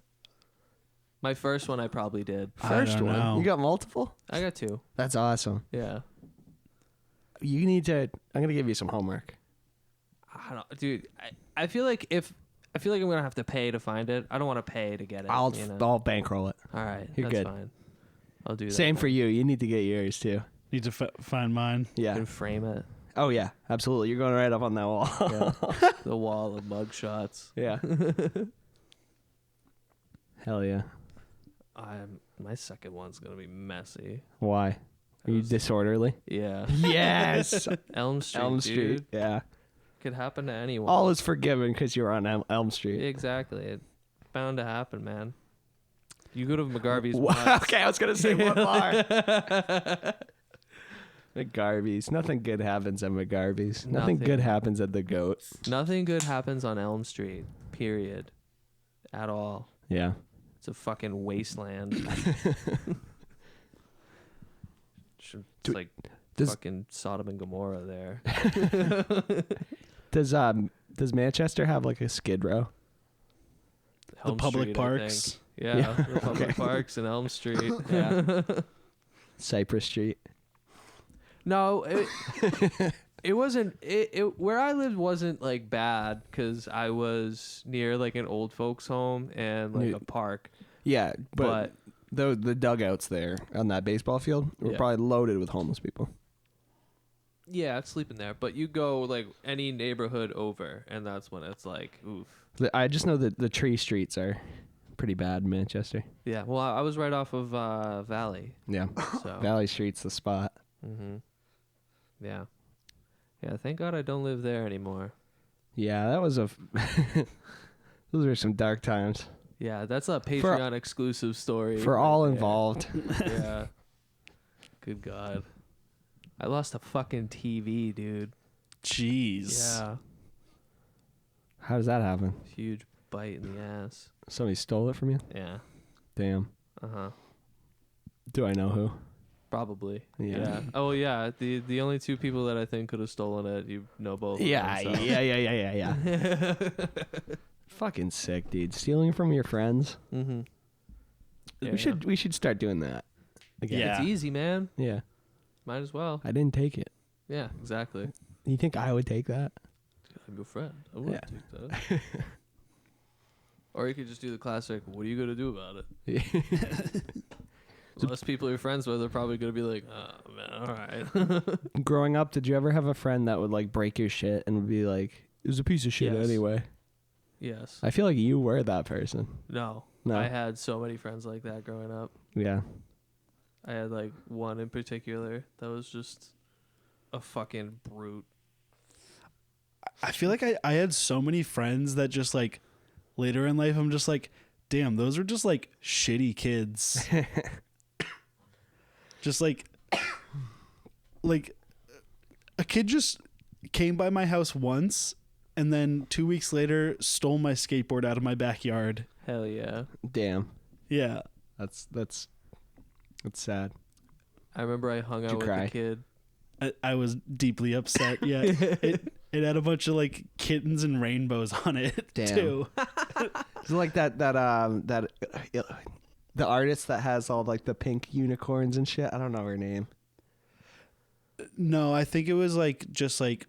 my first one I probably did. I First don't one? know. You got multiple? I got 2. That's awesome. Yeah. You need to, I'm going to give you some homework. I don't, dude. I feel like I'm gonna have to pay to find it. I don't want to pay to get it. I'll you know? I'll bankroll it. All right, You're that's good. fine. I'll do that. Same then. for you. You need to get yours too. Need to find mine. You Yeah. can frame it. Oh yeah, absolutely. You're going right up on that wall. Yeah. The wall of mugshots. Yeah. Hell yeah. My second one's gonna be messy. Why? Are you disorderly? Yeah. Yes. Elm Street. Elm Street. Dude. Yeah. Could happen to anyone. All is forgiven because you're on Elm Street. Exactly. It's bound to happen, man. You go to McGarvey's Wow, once. okay, I was gonna say one more. McGarvey's. Nothing good happens at McGarvey's. Nothing Nothing. good happens at the Goat. Nothing good happens on Elm Street. Period. At all. Yeah. It's a fucking wasteland. It's like does- fucking Sodom and Gomorrah there. Does Manchester have like a Skid Row? Elm public Street, I think. parks. Yeah, Yeah. the public parks and Elm Street. Yeah. Cypress Street. No, It wasn't it where I lived wasn't like bad because I was near like an old folks home and like a park. Yeah, but the dugouts there on that baseball field were probably loaded with homeless people. Yeah, I'd sleep in there. But you go like any neighborhood over, and that's when it's like, oof. I just know that the tree streets are pretty bad in Manchester. Yeah, well, I was right off of Valley. Yeah, So. Valley Street's the spot. Mm-hmm. Yeah. Yeah, thank God I don't live there anymore. Yeah, that was those were some dark times. Yeah, that's a Patreon exclusive story. For all involved. Yeah. Good God. I lost a fucking TV, dude. Jeez. Yeah. How does that happen? Huge bite in the ass. Somebody stole it from you? Yeah. Damn. Uh-huh. Do I know who? Probably. Yeah. Oh, yeah. The only two people that I think could have stolen it, you know both. Yeah, of them, so. yeah. Fucking sick, dude. Stealing from your friends. Mm-hmm. Yeah, We should start doing that again. Yeah. It's easy, man. Yeah. Might as well. I didn't take it. Yeah, exactly. You think I would take that? I'm your friend. I would take that. Or you could just do the classic, what are you going to do about it? Most people you're friends with are probably going to be like, oh, man, all right. Growing up, did you ever have a friend that would like break your shit and would be like, it was a piece of shit Yes. anyway? Yes. I feel like you were that person. No. No. I had so many friends like that growing up. Yeah. I had like one in particular that was just a fucking brute. I feel like I had so many friends that just like later in life I'm just like, damn, those are just like shitty kids. Just like a kid just came by my house once and then 2 weeks later stole my skateboard out of my backyard. Hell yeah. Damn. Yeah. That's sad. I remember I hung Did out you with cry? a kid. I was deeply upset. Yeah. It had a bunch of like kittens and rainbows on it. Damn. Too. It's like that the artist that has all like the pink unicorns and shit. I don't know her name. No, I think it was like just like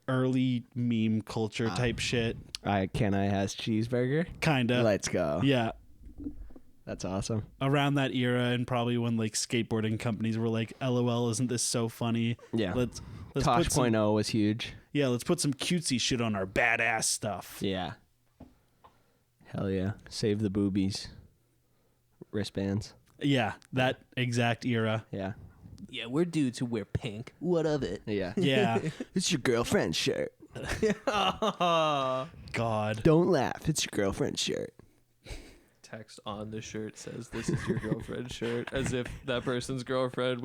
early meme culture type shit. I has cheeseburger. Kinda. Let's go. Yeah. That's awesome. Around that era and probably when like skateboarding companies were like, LOL, isn't this so funny? Yeah. Let's Tosh.0 was huge. Yeah, let's put some cutesy shit on our badass stuff. Yeah. Hell yeah. Save the boobies. Wristbands. Yeah, that exact era. Yeah. Yeah, we're dudes who wear pink. What of it? Yeah. Yeah. It's your girlfriend's shirt. God. Don't laugh. It's your girlfriend's shirt. Text on the shirt says this is your girlfriend's shirt, as if that person's girlfriend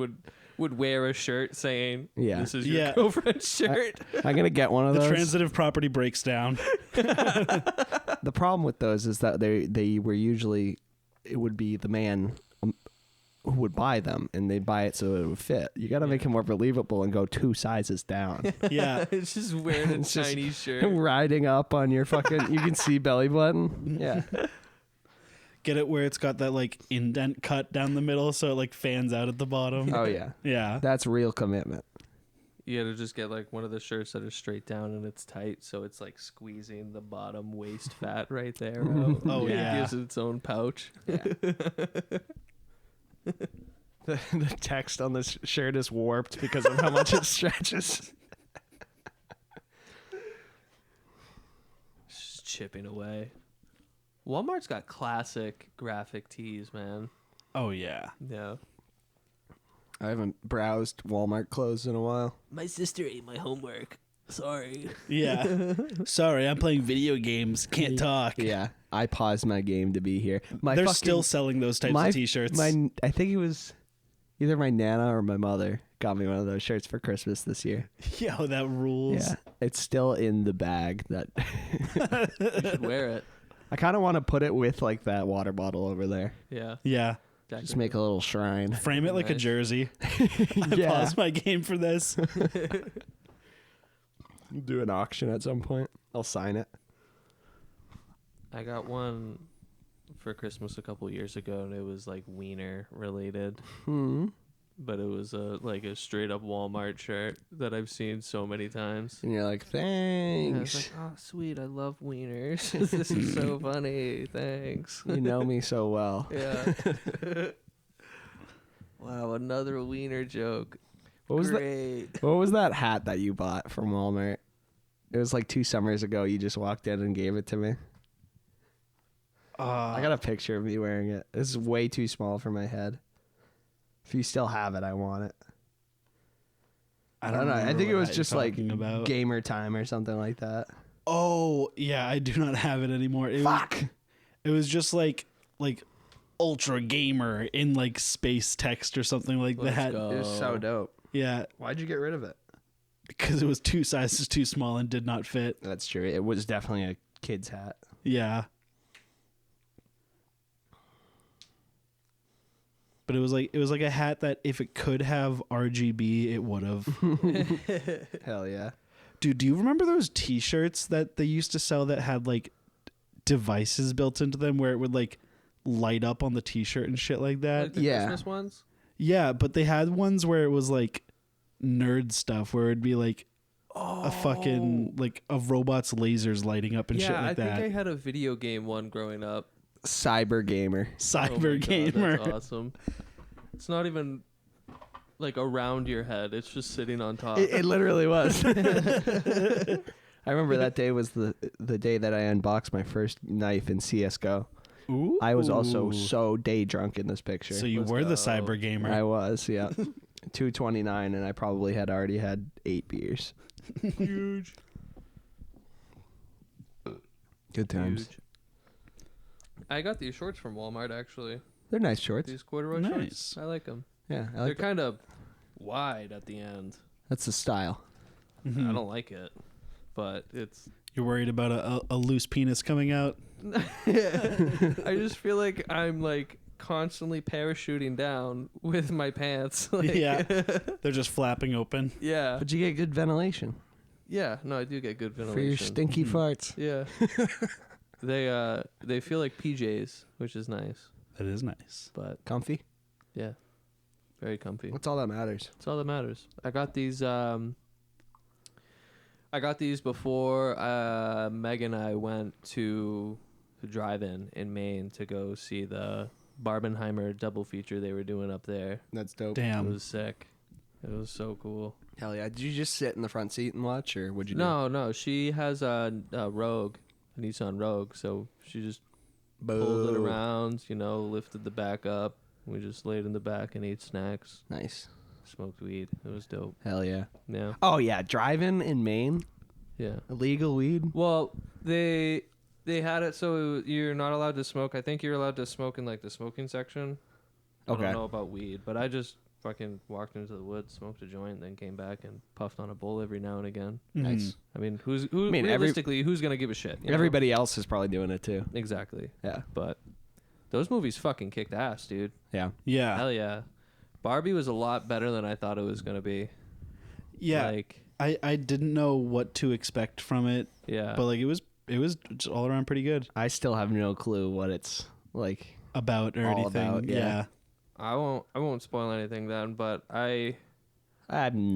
would wear a shirt saying this is your girlfriend's shirt. I'm going to get one of The those. transitive property breaks down. The problem with those is that they were usually, it would be the man who would buy them, and they'd buy it so it would fit. You got to make it more believable and go 2 sizes down. Yeah. It's just wearing a It's just Chinese shirt. Riding up on your fucking, you can see belly button. Yeah. Get it where it's got that like indent cut down the middle so it like fans out at the bottom. Oh, yeah. Yeah. That's real commitment. You gotta just get like one of the shirts that are straight down and it's tight, so it's like squeezing the bottom waist fat right there. Out. Oh, yeah. It gives it its own pouch. Yeah. The text on this shirt is warped because of how much it stretches. Just chipping away. Walmart's got classic graphic tees, man. Oh yeah. Yeah. I haven't browsed Walmart clothes in a while. My sister ate my homework. Sorry. Yeah. Sorry, I'm playing video games. Can't talk. Yeah, I paused my game to be here. They're still selling those types of t-shirts. I think it was either my nana or my mother got me one of those shirts for Christmas this year. Yo, that rules. Yeah, it's still in the bag. That You should wear it. I kind of want to put it with like that water bottle over there. Yeah. Yeah. Just make a little shrine. Frame it like a Nice. jersey. Yeah. Pause my game for this. Do an auction at some point. I'll sign it. I got one for Christmas a couple years ago, and it was like wiener related. but it was like a straight up Walmart shirt that I've seen so many times. And you're like, And I was thanks. like, oh, sweet, I love wieners. This is so funny. Thanks. You know me so well. Yeah. Wow, another wiener joke. What was that? Great. What was that hat that you bought from Walmart? It was like 2 summers ago. You just walked in and gave it to me. I got a picture of me wearing it. This is way too small for my head. If you still have it, I want it. I don't know. I think it was just like gamer time or something like that. Oh, yeah, I do not have it anymore. Fuck. It was just like ultra gamer in like space text or something like Let's that. go. It was so dope. Yeah, Why'd you get rid of it? because it was 2 sizes too small and did not fit. That's true. It was definitely a kid's hat. Yeah. But it was like a hat that if it could have RGB, it would have. Hell yeah. Dude, do you remember those T-shirts that they used to sell that had like devices built into them where it would like light up on the T-shirt and shit like that? Like the Yeah. Christmas ones? Yeah, but they had ones where it was like nerd stuff where it'd be like a fucking like of robots lasers lighting up and shit like I that. think I had a video game one growing up. Cyber gamer. Oh my Cyber God, gamer. that's awesome. It's not even like around your head. It's just sitting on top. It literally was. I remember that day was the day that I unboxed my first knife in CS:GO. Ooh. I was also so day drunk in this picture. So you Let's were the go. cyber gamer. I was, yeah. 229, and I probably had already had 8 beers. Huge. Good times. Huge. I got these shorts from Walmart actually. They're nice shorts. These corduroy Nice. shorts. I like them. Yeah, I They're like that. kind of wide at the end. That's the style. Mhm. I don't like it, but it's. You're worried about a loose penis coming out? I just feel like I'm like constantly parachuting down with my pants. Like, Yeah. They're just flapping open. Yeah. But you get good ventilation Yeah. No, I do get good for your ventilation. stinky farts. Yeah. They feel like PJs, which is nice. That is nice. But Comfy? yeah, very comfy. That's all that matters. That's all that matters. I got these. I got these before Meg and I went to the drive-in in Maine to go see the Barbenheimer double feature they were doing up there. That's dope. It Damn. was sick. It was so cool. Hell yeah. Did you just sit in the front seat and watch, or what'd you do? No. She has a Rogue, a Nissan Rogue, so she just pulled it Boo. around, lifted the back up. We just laid in the back and ate snacks, Nice. smoked weed. It was dope. Hell yeah. Yeah. Oh yeah, driving in Maine, Yeah. illegal weed. Well, they had it so you're not allowed to smoke. I think you're allowed to smoke in like the smoking section. I Okay. don't know about weed, but I just fucking walked into the woods, smoked a joint, then came back and puffed on a bowl every now and again. Nice. I mean, who I mean, realistically, who's gonna give a shit? you know? Everybody else is probably doing it too. Exactly. Yeah. But those movies fucking kicked ass, dude. Yeah. Yeah. Hell yeah. Barbie was a lot better than I thought it was gonna be. Yeah. Like, I didn't know what to expect from it, yeah. but like it was just all around pretty good I still have no clue what it's like. about or All anything. about, yeah. Yeah. I won't spoil anything then, but I'm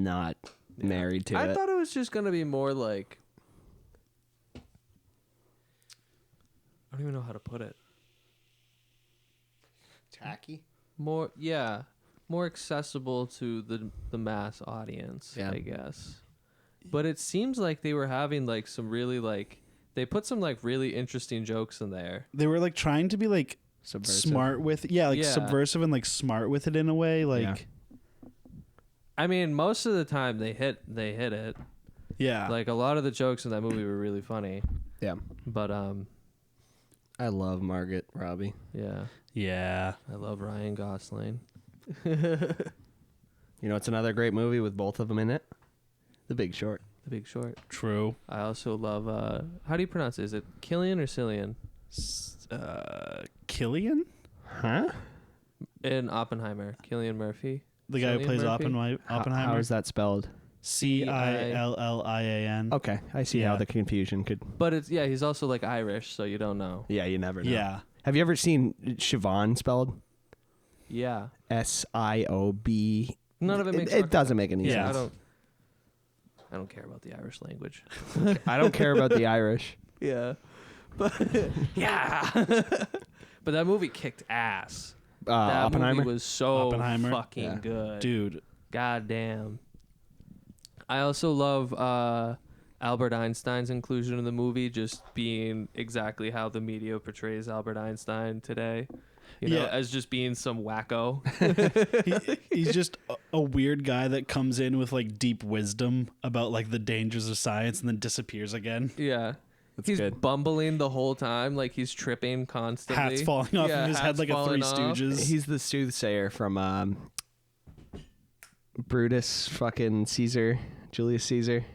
not married to I it. thought it was just gonna be more like, I don't even know how to put it. Tacky. More accessible to the mass audience, Yeah. I guess. But it seems like they were having like some really like they put some like really interesting jokes in there. They were like trying to be like Subversive. smart with Yeah. subversive and like smart with it in a way. Like I mean, most of the time they hit it. yeah. Like a lot of the jokes in that movie were really funny. Yeah. But I love Margaret Robbie. yeah, yeah. I love Ryan Gosling. You know, it's another great movie with both of them in it. The Big Short. The Big Short. True. I also love how do you pronounce it? Is it Killian or Cillian? Killian? Huh? In Oppenheimer, Cillian Murphy. The guy who Cillian plays Murphy? Oppenheimer. How is that spelled? Cillian. Okay, I see how Yeah. the confusion could. But he's also like Irish, so you don't know. Yeah, you never know. Yeah. Have you ever seen Siobhan spelled? Yeah. SIOB. None of it makes It doesn't make any Yeah. sense. I don't care about the Irish language. I don't care about the Irish. Yeah. But yeah. But that movie kicked ass. That Oppenheimer. movie was so Oppenheimer? fucking Yeah. good. Dude. God damn. I also love Albert Einstein's inclusion in the movie, just being exactly how the media portrays Albert Einstein today. You know, Yeah. as just being some wacko. He's just a weird guy that comes in with like deep wisdom about like the dangers of science and then disappears again. Yeah. That's He's good. bumbling the whole time, like he's tripping constantly. Hats falling off of his head hats like a Three falling off. Stooges. He's the soothsayer from Brutus, fucking Caesar, Julius Caesar.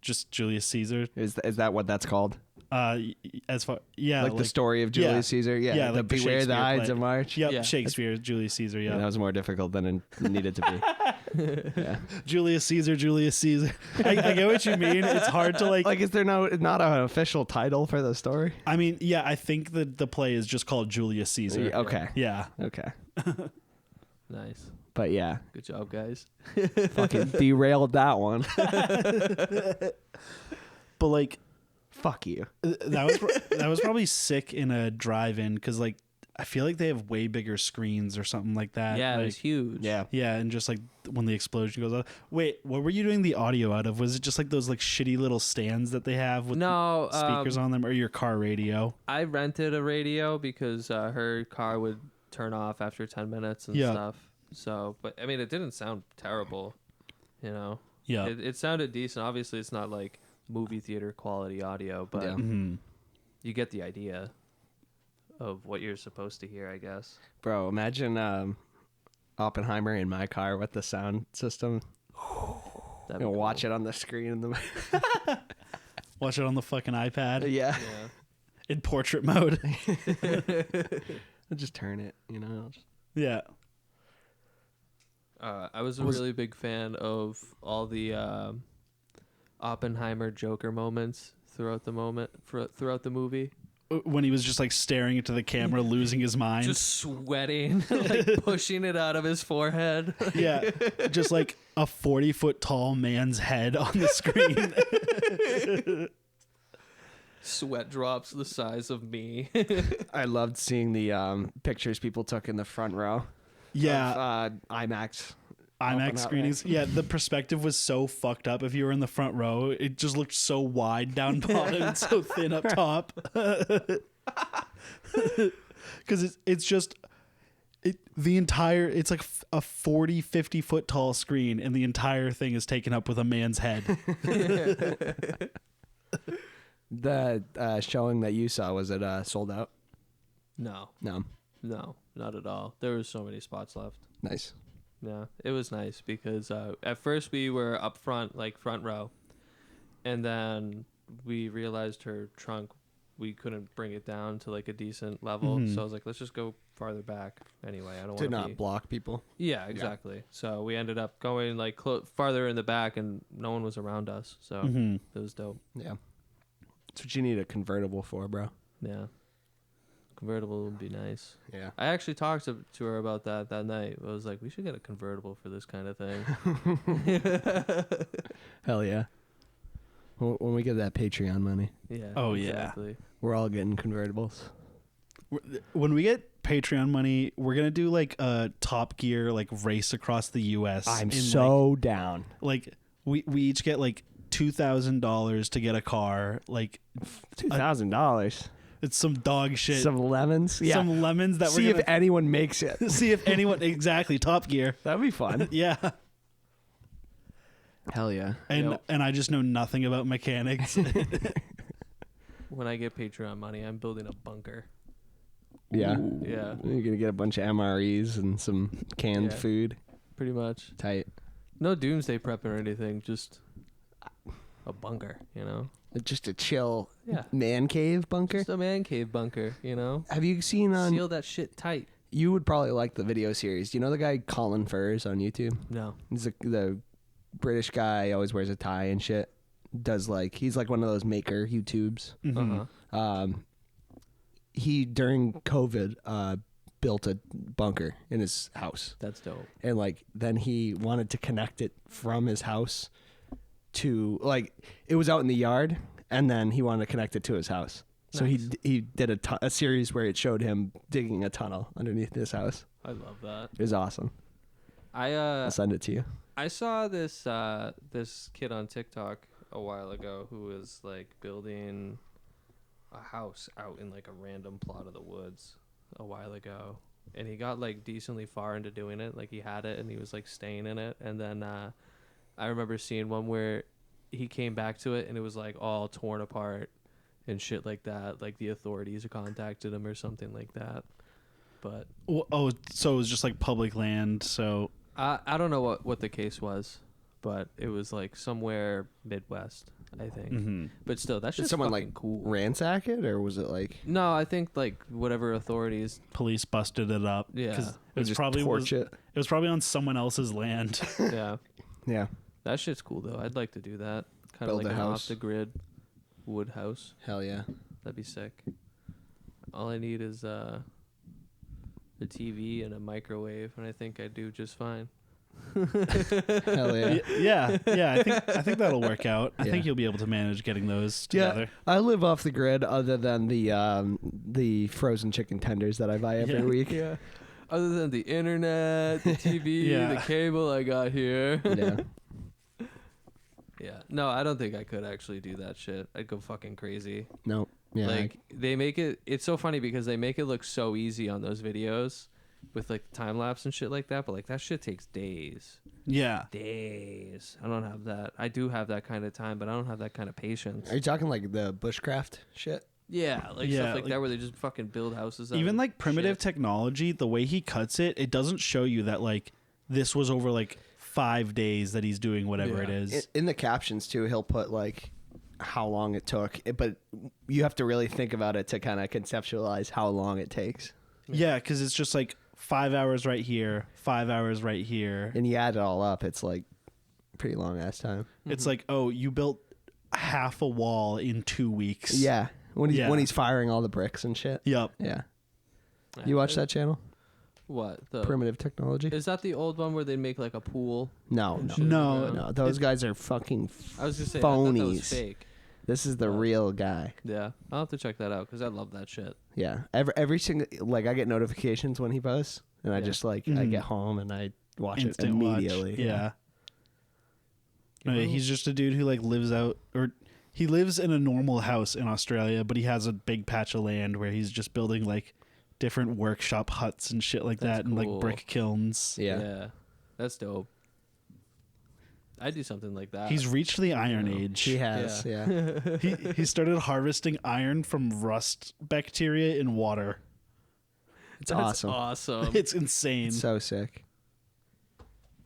Just Julius Caesar. Is that what that's called? As far Like the story of Julius Caesar? Yeah. yeah, the like the Beware the Shakespeare Ides play. of March. Yep, Yeah. Shakespeare, Julius Caesar. Yeah, Yeah, that was more difficult than it needed to be. Julius Caesar. I get what you mean. It's hard to like. Like, is there not an official title for the story? I mean, yeah, I think that the play is just called Julius Caesar. Okay. Yeah. Okay. Nice. But yeah, Good job, guys. fucking derailed that one. But like Fuck you. that was probably sick in a drive-in because like I feel like they have way bigger screens or something like that. Yeah, it like, was huge. Yeah. Yeah, and just like when the explosion goes off. Wait, what were you doing the audio out of? Was it just like those like shitty little stands that they have with No, speakers on them, or your car radio? I rented a radio because her car would turn off after 10 minutes and Yeah. stuff. So, but I mean, it didn't sound terrible, you know? Yeah. It sounded decent. Obviously, it's not like movie theater quality audio, but Yeah. Mm-hmm. you get the idea of what you're supposed to hear, I guess. Bro, imagine Oppenheimer in my car with the sound system. That'd You be know, watch cool. it on the screen in the Watch it on the fucking iPad yeah. Yeah. in portrait mode. I'll just turn it, you know. I'll just- Yeah. I was a really big fan of all the Oppenheimer Joker moments throughout the movie. When he was just like staring into the camera, losing his mind. Just sweating, like pushing it out of his forehead. Yeah, just like a 40-foot tall man's head on the screen. Sweat drops the size of me. I loved seeing the pictures people took in the front row. Yeah, Of, IMAX. IMAX screenings. Yeah, the perspective was so fucked up. If you were in the front row, it just looked so wide down bottom and so thin up top. Because it's just the entire. It's like a 40, 50-foot tall screen, and the entire thing is taken up with a man's head. The showing that you saw, was it sold out? No, No. not at all. There were so many spots left. Nice. Yeah, it was nice because at first we were up front, like front row, and then we realized her trunk, we couldn't bring it down to like a decent level. Mhm. So I was like, let's just go farther back. Anyway, I don't To want not be. block people. Yeah, exactly. So we ended up going like farther in the back, and no one was around us. So Mhm. it was dope. Yeah. That's what you need a convertible for, bro. Yeah, convertible would be nice. Yeah. I actually talked to her about that night. I was like, we should get a convertible for this kind of thing. Hell yeah. When we get that Patreon money, Yeah. Oh, yeah. exactly. we're all getting convertibles. When we get Patreon money, we're gonna do like a Top Gear like race across the U.S. I'm in, so down. like we each get like $2,000 to get a car. Like $2,000. it's some dog shit. Some lemons. Yeah. Some lemons that See we're if gonna anyone makes it. see if anyone exactly Top Gear. That'd be fun. Yeah, Hell yeah. and Yep. and I just know nothing about mechanics. When I get Patreon money, I'm building a bunker. Yeah. Yeah, You're gonna get a bunch of MREs and some canned Yeah. food. pretty much. Tight. No doomsday prep or anything. Just a bunker. You know. Just a chill Yeah. man cave bunker. Just a man cave bunker. You know. Have you seen on? Seal that shit tight. You would probably like the video series. Do you know the guy Colin Furs on YouTube? No. He's the British guy. Always wears a tie and shit. Does like he's like one of those maker YouTubes. Mhm. Uh huh. He during COVID built a bunker in his house. That's dope. And like then he wanted to connect it from his house to like it was out in the yard, and then he wanted to connect it to his house. So Nice. he did a series where it showed him digging a tunnel underneath his house. I love that. It was awesome. I'll send it to you. I saw this this kid on TikTok a while ago who was like building a house out in like a random plot of the woods a while ago, and he got like decently far into doing it. Like he had it and he was like staying in it, and then I remember seeing one where he came back to it and it was like all torn apart and shit like that. Like the authorities contacted him or something like that. But Oh, so it was just like public land. So I don't know what the case was, but it was like somewhere Midwest, I think. mm-hmm. But still, that's Did just someone fucking like cool. ransack it, or was it like No, I think like whatever authorities. police busted it up. Yeah. 'Cause they it was just probably torch it? it was probably on someone else's land. Yeah, Yeah. that shit's cool though. I'd like to do that. Kind of Build like a an house. off the grid wood house. Hell yeah. That'd be sick. All I need is the TV and a microwave, and I think I do just fine. Hell yeah. yeah. I think that'll work out. I Yeah. think you'll be able to manage getting those Yeah, together. I live off the grid other than the frozen chicken tenders that I buy every Yeah. week. Yeah. Other than the internet, the TV, Yeah. the cable I got here. Yeah. Yeah. No, I don't think I could actually do that shit. I'd go fucking crazy. No. Yeah. Like they make it's so funny because they make it look so easy on those videos with like time lapse and shit like that, but like that shit takes days. Yeah. Days. I don't have that. I do have that kind of time, but I don't have that kind of patience. Are you talking like the bushcraft shit? Yeah, like Yeah, stuff like like- that where they just fucking build houses. out Even of like primitive shit. technology, the way he cuts it, it doesn't show you that like this was over like 5 days that he's doing whatever Yeah. it is. In the captions too, he'll put like how long it took, but you have to really think about it to kind of conceptualize how long it takes. Yeah, because it's just like 5 hours right here, 5 hours right here. And you add it all up, it's like pretty long ass time. It's like, oh, you built half a wall in 2 weeks. Yeah. When Yeah. he's firing all the bricks and shit. Yep. Yeah. You watch that channel? What? The Primitive Technology? Is that the old one where they make like a pool? No, and no. shit? No. No, those guys are fucking I was just saying I thought that was phonies. fake. This is the real guy. Yeah, I'll have to check that out because I love that shit. Yeah. Every single like I get notifications when he posts, and I Yeah. just like I Mhm. get home and I watch Instant it watch. immediately. Yeah. No, yeah, he's just a dude who like lives out, or he lives in a normal house in Australia, but he has a big patch of land where he's just building like different workshop huts and shit like That's that, and like cool. brick kilns. Yeah. That's dope. I'd do something like that. He's reached the Iron Age. He has. Yeah. Yeah. He started harvesting iron from rust bacteria in water. It's That's awesome. awesome. It's insane. It's so sick.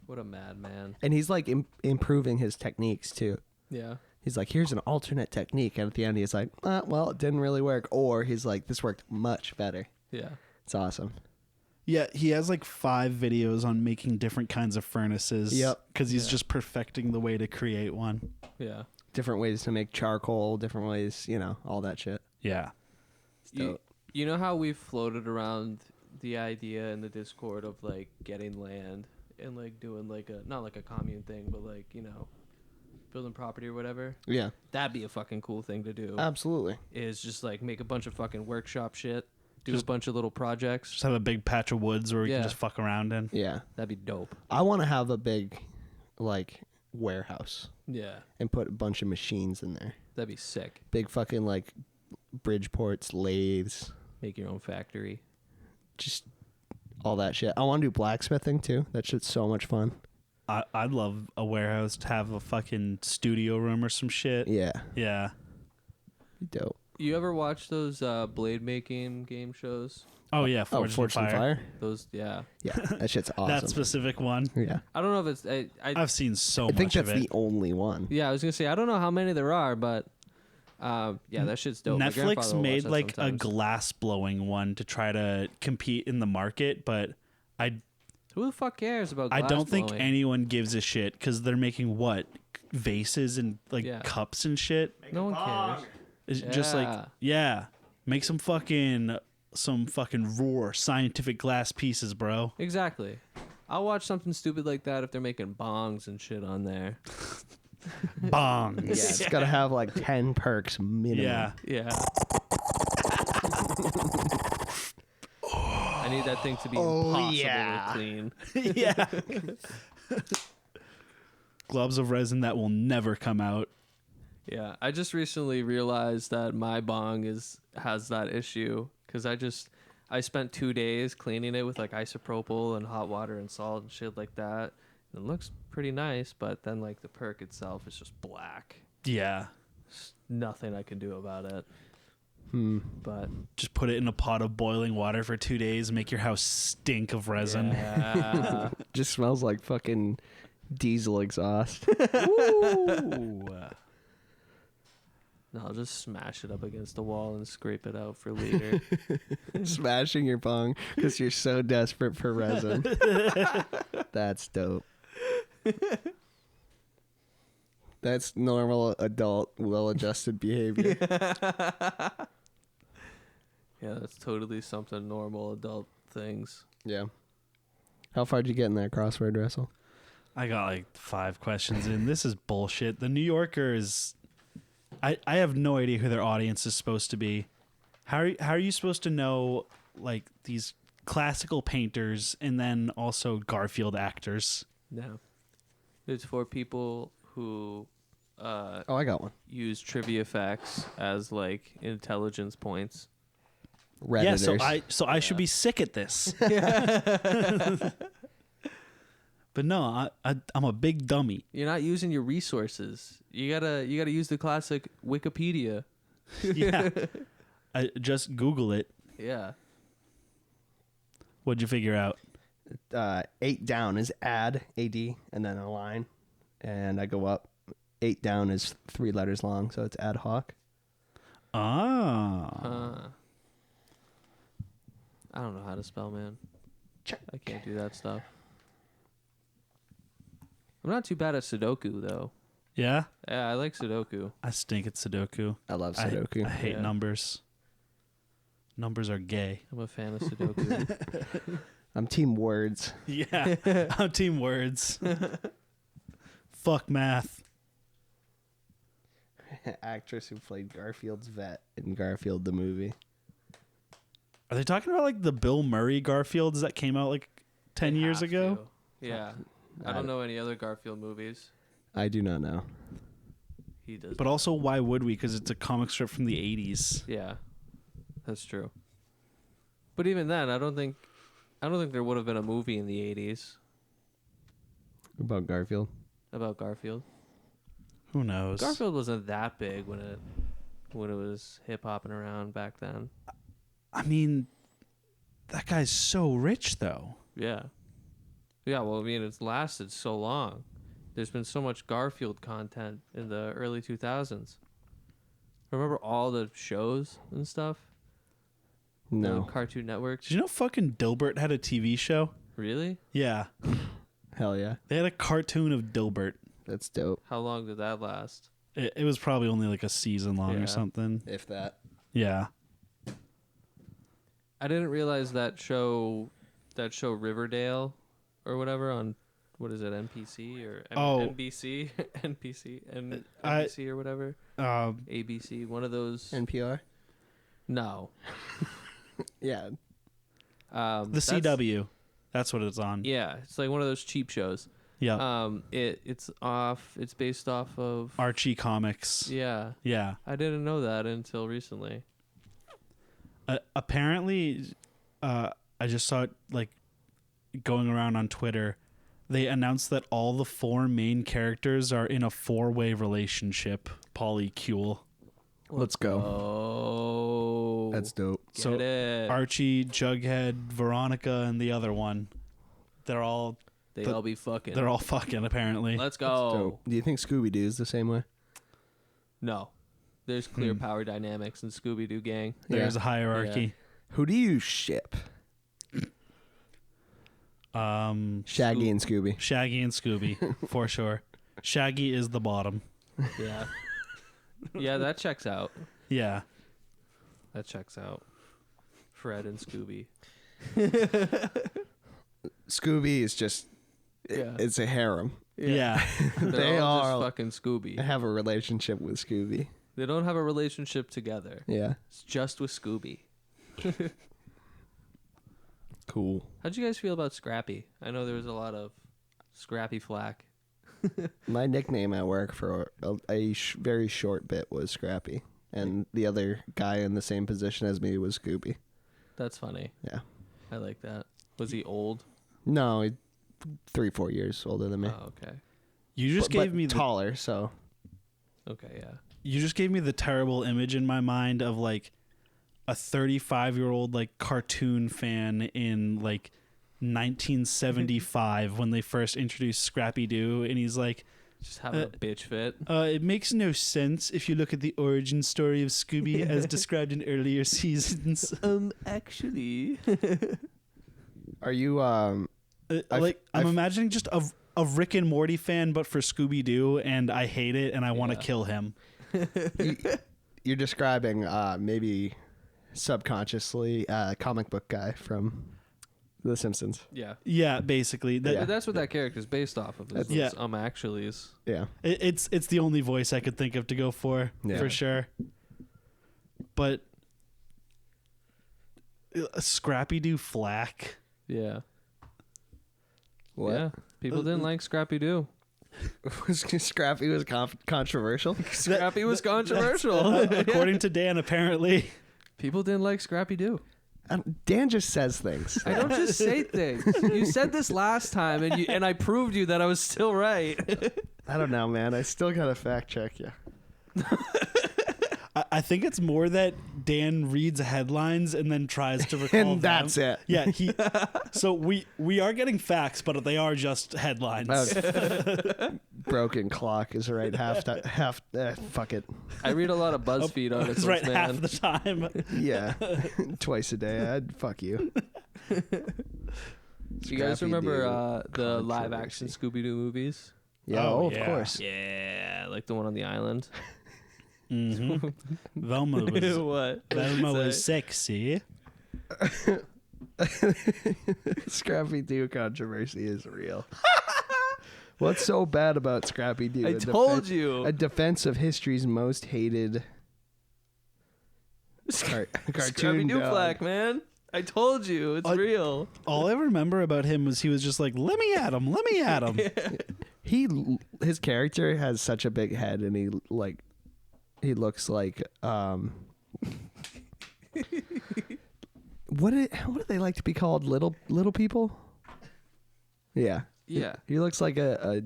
What a madman. And he's like improving his techniques too. Yeah. He's like, here's an alternate technique, and at the end he's like, well, it didn't really work, or he's like, this worked much better. Yeah. It's awesome. Yeah, he has like 5 videos on making different kinds of furnaces. Yep. Because he's Yeah. just perfecting the way to create one. Yeah. Different ways to make charcoal, different ways, all that shit. Yeah. It's You, dope. you know how we've floated around the idea in the Discord of like getting land and like doing like a not like a commune thing, but like, building property or whatever? Yeah, That'd be a fucking cool thing to do. absolutely. Is just like make a bunch of fucking workshop shit, do Just- a bunch of little projects. Just have a big patch of woods where we Yeah. can just fuck around in. Yeah. That'd be dope. I want to have a big, like, warehouse Yeah. and put a bunch of machines in there. That'd be sick. Big fucking, like, Bridgeports, lathes, Make your own factory. just all that shit. I want to do blacksmithing, too. That shit's so much fun. I'd love a warehouse to have a fucking studio room or some shit. Yeah. Yeah. Be dope. You ever watch those blade making game shows? Oh, yeah. Oh, Forged in Fire? Those, yeah. Yeah, that shit's awesome. That specific one. Yeah. I don't know if it's. I've seen so I much think that's of it. the only one. Yeah, I was gonna say I don't know how many there are, but yeah, that shit's dope. My grandfather Netflix will watch made that like sometimes. a glass blowing one to try to compete in the market, but Who the fuck cares about? I Glass don't think blowing? anyone gives a shit because they're making what vases and like Yeah. cups and shit. No one cares. It's just like Yeah. yeah, make some fucking some fucking raw scientific glass pieces, bro. Exactly. I'll watch something stupid like that if they're making bongs and shit on there. Bongs. Yeah, it's got to have like 10 perks minimum. Yeah. Yeah. I need that thing to be impossible to clean. Yeah. Globs of resin that will never come out. Yeah, I just recently realized that my bong has that issue because I spent 2 days cleaning it with like isopropyl and hot water and salt and shit like that. And it looks pretty nice, but then like the perk itself is just black. Yeah. There's nothing I can do about it. But Just put it in a pot of boiling water for 2 days, make your house stink of resin. yeah. Just smells like fucking diesel exhaust. Ooh. No, I'll just smash it up against the wall and scrape it out for later. Smashing your bong because you're so desperate for resin. That's dope. That's normal adult well-adjusted behavior. Yeah, that's totally something normal adult things. Yeah. How far did you get in that crossword, Russell? I got like 5 questions in. This is bullshit. The New Yorker is... I have no idea who their audience is supposed to be. How are you supposed to know like these classical painters and then also Garfield actors? No. It's for people who Oh, I got one. use trivia facts as like intelligence points. Redditors. Yeah, so I should be sick at this. But no, I'm a big dummy. You're not using your resources. You gotta use the classic Wikipedia. Yeah. I just Google it. Yeah. What'd you figure out? 8 down is ad, A-D, and then a line. And I go up. 8 down is 3 letters long, so it's ad hoc. Ah. I don't know how to spell, man. Check. I can't do that stuff. I'm not too bad at Sudoku, though. Yeah? Yeah, I like Sudoku. I stink at Sudoku. I love Sudoku. I hate Yeah. numbers. Numbers are gay. I'm a fan of Sudoku. I'm team words. Yeah. I'm team words. Fuck math. Actress who played Garfield's vet in Garfield the movie. Are they talking about like the Bill Murray Garfields that came out like 10 They years have ago? to. Yeah. I don't know any other Garfield movies. I do not know. He does. But also, why would we? Because it's a comic strip from the 80s. Yeah, that's true. But even then, I don't think there would have been a movie in the 80s About Garfield. about Garfield. Who knows? Garfield wasn't that big when it was hip hopping around back then. I mean, that guy's so rich, though. Yeah. Yeah, well, I mean, it's lasted so long. There's been so much Garfield content in the early 2000s. Remember all the shows and stuff? No. The Cartoon Network? Did you know fucking Dilbert had a TV show? Really? Yeah. Hell yeah. They had a cartoon of Dilbert. That's dope. How long did that last? It was probably only like a season long Yeah. or something. If that. Yeah. I didn't realize that show Riverdale or whatever on, what is it, NPC or NBC? NBC or whatever? ABC, one of those. NPR? No. Yeah. The CW. That's what it's on. Yeah, it's like one of those cheap shows. Yeah. It's based off of Archie Comics. Yeah. Yeah. I didn't know that until recently. Apparently, I just saw it like going around on Twitter. They announced that all the 4 main characters are in a 4-way relationship. Polycule. Let's go. Oh. That's dope. Get it. Archie, Jughead, Veronica, and the other one. They're all All be fucking. they're all fucking apparently. Let's go. Dope. Do you think Scooby-Doo is the same way? No. There's clear power dynamics in Scooby-Doo gang. There's Yeah. a hierarchy. Who do you ship? Shaggy and Scooby. Shaggy and Scooby for sure. Shaggy is the bottom. Yeah. Yeah, that checks out. Yeah. That checks out. Fred and Scooby. Scooby is just, Yeah. it's a harem. Yeah. They're They all are- just fucking Scooby. Have a relationship with Scooby. They don't have a relationship together. Yeah. It's just with Scooby. Cool. How'd you guys feel about Scrappy? I know there was a lot of Scrappy flack. My nickname at work for a very short bit was Scrappy. And the other guy in the same position as me was Scooby. That's funny. Yeah. I like that. Was he old? No, 3-4 years older than me. Oh, okay. You just gave me the taller, so Okay, yeah. you just gave me the terrible image in my mind of like a 35-year-old like cartoon fan in like 1975 when they first introduced Scrappy Doo, and he's like, Just having a bitch fit. it makes no sense if you look at the origin story of Scooby as described in earlier seasons. Actually. are you I'm imagining just a Rick and Morty fan, but for Scooby Doo, and I hate it, and I want to Yeah. kill him. you're describing maybe subconsciously a comic book guy from The Simpsons. Yeah. Yeah, basically. That, But that's what that character's based off of. Is Yeah. those actuallys. Yeah. It's the only voice I could think of to go for sure. But Scrappy Doo flack. Yeah. What? Yeah. People didn't like Scrappy Doo. Scrappy was controversial? Scrappy was controversial. According to Dan, apparently. People didn't like Scrappy Doo. Dan just says things. I don't just say things. You said this last time, and I proved you that I was still right. I don't know, man. I still gotta fact check you. I think it's more that Dan reads headlines and then tries to recall And that's them. it. Yeah, so we are getting facts, but they are just headlines. Broken clock is right fuck it. I read a lot of BuzzFeed It's articles, right man. half the time. Yeah. Twice a day. I'd fuck you. Do you guys Scrappy remember Doo the live-action controversy. Scooby-Doo movies? Yeah, Oh, of yeah. course. Yeah, like the one on the island. Mm-hmm. Velma was What? Velma was sexy. Scrappy Doo controversy is real. What's so bad about Scrappy Doo? I told you. A defense of history's most hated cartoon Scrappy Doo dog. flack, man. I told you, it's real. All I remember about him was he was just like, "Let me at him, let me at him." His character has such a big head, and he looks like what do they like to be called? Little people? Yeah. Yeah. He looks like a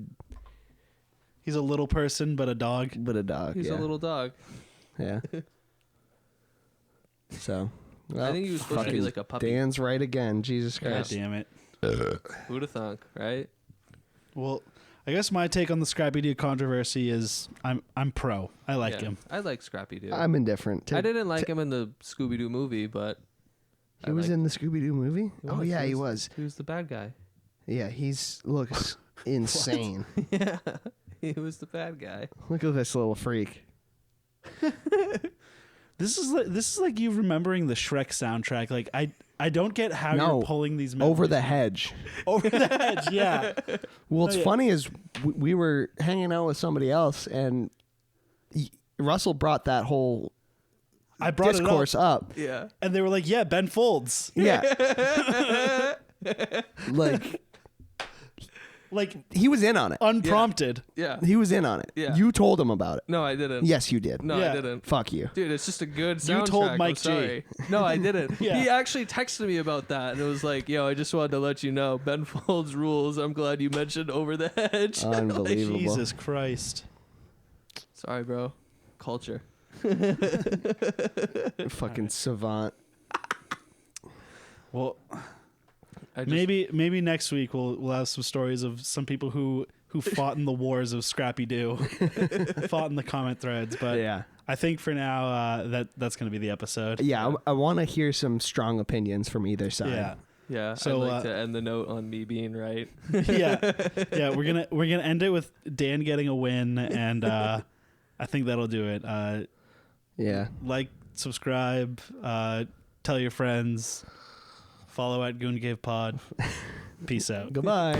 He's a little person, but a dog. dog. He's yeah. a little dog. Yeah. So I think he was supposed to be fucking like a puppy. Dan's right again. Jesus God Christ. damn it. Who'd have thunk, right? Well, I guess my take on the Scrappy Doo controversy is I'm pro. I like Yeah. him. I like Scrappy Doo. I'm indifferent. I didn't like him in the Scooby Doo movie, but He was in the Scooby Doo movie? He Oh was. yeah, he was. He was the bad guy. Yeah, looks insane. Yeah, he was the bad guy. Look at this little freak. This is like you remembering the Shrek soundtrack. Like I don't get how No, you're pulling these Over memories. the hedge. Over the hedge. Yeah. What's Oh, yeah. funny is we were hanging out with somebody else, and Russell brought that whole I brought discourse it up, up. Yeah. and they were like, "Yeah, Ben Folds." Yeah. Like he was in on it. Unprompted. Yeah. He was in on it. Yeah. You told him about it. No, I didn't. Yes, you did. No, Yeah. I didn't. Fuck you. Dude, it's just a good You soundtrack. told Mike I'm G. sorry. No, I didn't. Yeah. He actually texted me about that, and it was like, "Yo, I just wanted to let you know, Ben Folds rules. I'm glad you mentioned Over the Hedge." Unbelievable. Jesus Christ. Sorry, bro. Culture. Fucking savant. Well, I just, maybe next week we'll have some stories of some people who fought in the wars of Scrappy Doo, fought in the comment threads. But Yeah. I think for now that's going to be the episode. Yeah, I want to hear some strong opinions from either side. Yeah. Yeah. So, I'd like to end the note on me being right. yeah, yeah. We're gonna end it with Dan getting a win, and I think that'll do it. Yeah. Like, subscribe, Tell your friends. Follow at Goon Cave Pod. Peace out. Goodbye.